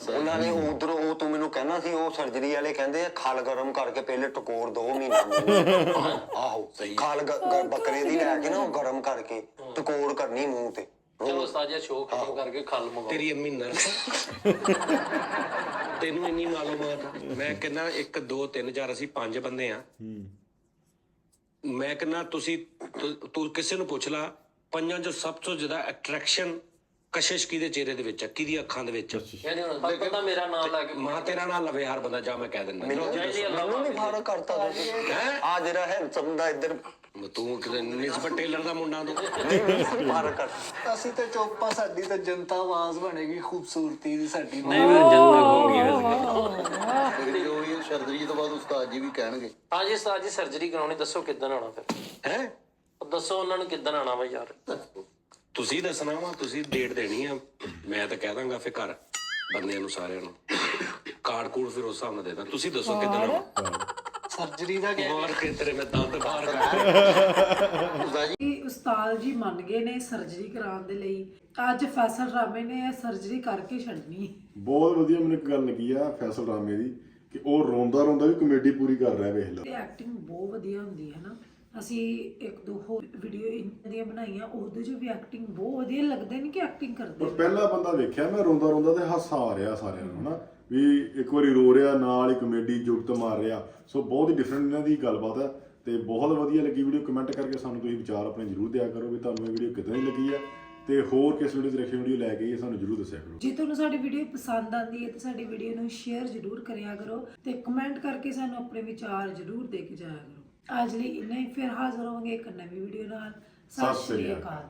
ਉਹਨਾਂ ਨੇ ਉਧਰੋਂ ਉਹ ਤੂੰ ਮੈਨੂੰ ਕਹਿਣਾ ਸੀ, ਉਹ ਸਰਜਰੀ ਵਾਲੇ ਕਹਿੰਦੇ ਆ ਖਲ ਗਰਮ ਕਰਕੇ ਪਹਿਲੇ ਟਕੋਰ 2 ਮਹੀਨਾ ਮੂੰਹ। ਆਹੋ ਖਲ ਬੱਕਰੇ ਦੀ ਲੈ ਕੇ ਨਾ ਉਹ ਗਰਮ ਕਰਕੇ ਟਕੋਰ ਕਰਨੀ ਮੂੰਹ ਤੇ। ਚਲੋ ਉਸਤਾਦ ਜੀ ਸ਼ੋਅ ਖਤਮ ਕਰਕੇ ਖਲ ਮੰਗਾਓ। ਤੇਰੀ ਅੰਮੀ ਨਰਸ ਤੈਨੂੰ ਇੰਨੀ ਮਾਲੂਮਾਤ ਆ। ਮੈਂ ਕਹਿੰਦਾ 1 2 3 4 ਅਸੀਂ 5 ਬੰਦੇ ਆ। ਮੈਂ ਕਹਿੰਦਾ ਤੂੰ ਕਿਸੇ ਨੂੰ ਪੁੱਛ ਲਾ, 5 ਚੋਂ ਸਭ ਤੋਂ ਜ਼ਿਆਦਾ ਅਟਰੈਕਸ਼ਨ ਕਸ਼ਿਸ਼ ਕਿਹਦੇ ਚਿਹਰੇ ਦੇ ਵਿੱਚ ਆ, ਕਿਹਦੀ ਅੱਖਾਂ ਦੇ ਵਿੱਚ? ਯਾਨੀ ਹੁਣ ਬੰਦਾ ਮੇਰਾ ਨਾਮ ਲੈ ਕੇ ਮਾਂ ਤੇਰਾ ਨਾਲ ਲਵੇ ਹਰ ਬੰਦਾ, ਜਾ ਮੈਂ ਕਹਿ ਦਿੰਦਾ। ਮੈਨੂੰ ਨਹੀਂ ਫਰਕ ਕਰਤਾ ਆ ਜਿਹੜਾ ਹੈਂਡਸਮ ਦਾ ਇੱਧਰ ਤੂੰ ਕਿਤੇ ਨਿਸਬਤ ਟੇਲਰ ਦਾ ਮੁੰਡਾ ਤੂੰ ਫਰਕ ਕਰ। ਅਸੀਂ ਤੇ ਚੋਪਾ, ਸਾਡੀ ਤਾਂ ਜਨਤਾ ਆਵਾਜ਼ ਬਣੇਗੀ ਖੂਬਸੂਰਤੀ ਦੀ ਸਾਡੀ। ਨਹੀਂ ਫਿਰ ਜੰਨਾ ਹੋਊਗੀ। ਜੋ ਇਹ ਸਰਜਰੀ ਤੋਂ ਬਾਅਦ ਉਸਤਾਦ ਜੀ ਵੀ ਕਹਿਣਗੇ। ਹਾਂਜੀ ਉਸਤਾਦ ਜੀ ਸਰਜਰੀ ਕਰਾਉਣੀ, ਦੱਸੋ ਕਿੱਦਣ ਆਉਣਾ ਫਿਰ? ਹੈ ਦੱਸੋ ਉਹਨਾਂ ਨੂੰ ਕਿੱਦਣ ਆਉਣਾ ਵਾ ਯਾਰ? ਤੁਸੀਂ ਦੱਸਣਾ ਵਾ, ਤੁਸੀਂ ਡੇਟ ਦੇਣੀ ਆ। ਮੈਂ ਤਾਂ ਕਹਿ ਦਾਂਗਾ ਫਿਰ ਘਰ ਬੰਦਿਆਂ ਨੂੰ, ਸਾਰਿਆਂ ਨੂੰ ਕਾਰਡ ਕੂਡ ਫਿਰ ਉਸ ਹਿਸਾਬ ਨਾਲ ਦੇ ਦਾਂ। ਤੁਸੀਂ ਦੱਸੋ ਕਿੱਦਣ ਆਉਣਾ? ਸਰਜਰੀ ਦਾ ਬਾਹਰ ਕੇ ਤੇਰੇ ਮੈਂ ਦੰਦ ਬਾਹਰ ਕਰ। ਉਸਤਾਦ ਜੀ ਮੰਨ ਗਏ ਨੇ ਸਰਜਰੀ ਕਰਾਉਣ ਦੇ ਲਈ। ਅੱਜ ਫੈਸਲ ਰਾਮੇ ਨੇ ਸਰਜਰੀ ਕਰਕੇ ਛੱਡਣੀ। ਬਹੁਤ ਵਧੀਆ ਮੈਨੂੰ ਇੱਕ ਗੱਲ ਲੱਗੀ ਆ ਫੈਸਲ ਰਾਮੇ ਦੀ, ਕਿ ਉਹ ਰੋਂਦਾ ਰੋਂਦਾ ਵੀ ਕਮੇਡੀ ਪੂਰੀ ਕਰ ਰਿਹਾ। ਵੇਖ ਲਓ, ਤੇ ਐਕਟਿੰਗ ਬਹੁਤ ਵਧੀਆ ਹੁੰਦੀ ਹੈ ਨਾ। ਅਸੀਂ 1 2 ਹੋਰ ਵੀਡੀਓ ਇਹਨਾਂ ਦੀਆਂ ਬਣਾਈਆਂ, ਉਹਦੇ 'ਚ ਵੀ ਐਕਟਿੰਗ ਬਹੁਤ ਵਧੀਆ ਲੱਗਦੇ ਨੇ ਕਿ ਐਕਟਿੰਗ ਕਰਦੇ ਪਰ ਪਹਿਲਾ ਬੰਦਾ ਵੇਖਿਆ ਮੈਂ ਰੋਂਦਾ ਰੋਂਦਾ ਤੇ ਹਾਸਾ ਆ ਰਿਹਾ ਸਾਰਿਆਂ ਨੂੰ, ਹਨਾ ਵੀ ਇੱਕ ਵਾਰੀ ਰੋ ਰਿਹਾ ਨਾਲ ਹੀ ਕਮੇਡੀ ਜੁਗਤ ਮਾਰ ਰਿਹਾ। ਸੋ ਬਹੁਤ ਹੀ ਡਿਫਰੈਂਟ ਇਹਨਾਂ ਦੀ ਗੱਲਬਾਤ ਹੈ ਤੇ ਬਹੁਤ ਵਧੀਆ ਲੱਗੀ ਵੀਡੀਓ। ਕਮੈਂਟ ਕਰਕੇ ਸਾਨੂੰ ਤੁਸੀਂ ਵਿਚਾਰ ਆਪਣੇ ਜ਼ਰੂਰ ਦਿਆ ਕਰੋ ਵੀ ਤੁਹਾਨੂੰ ਇਹ ਵੀਡੀਓ ਕਿੱਦਾਂ ਦੀ ਲੱਗੀ ਆ, ਤੇ ਹੋਰ ਕਿਸ ਵੀਡੀਓ 'ਚ ਰੱਖੀ ਵੀਡੀਓ ਲੈ ਕੇ ਆਈਏ ਸਾਨੂੰ ਜ਼ਰੂਰ ਦੱਸਿਆ ਕਰੋ। ਜੇ ਤੁਹਾਨੂੰ ਸਾਡੀ ਵੀਡੀਓ ਪਸੰਦ ਆਉਂਦੀ ਹੈ ਤਾਂ ਸਾਡੀ ਵੀਡੀਓ ਨੂੰ ਸ਼ੇਅਰ ਜ਼ਰੂਰ ਕਰਿਆ ਕਰੋ ਤੇ ਕਮੈਂਟ ਕਰਕੇ ਸਾਨੂੰ ਆਪਣੇ ਵਿਚਾਰ ਜ਼ਰੂਰ ਦੇ ਕੇ ਜਾਇਆ ਕਰੋ। ਅੱਜ ਲਈ ਇੰਨਾ ਹੀ, ਫਿਰ ਹਾਜ਼ਰ ਹੋਵਾਂਗੇ ਇੱਕ ਨਵੀਂ ਵੀਡੀਓ ਨਾਲ। ਸਤਿ ਸ਼੍ਰੀ ਅਕਾਲ।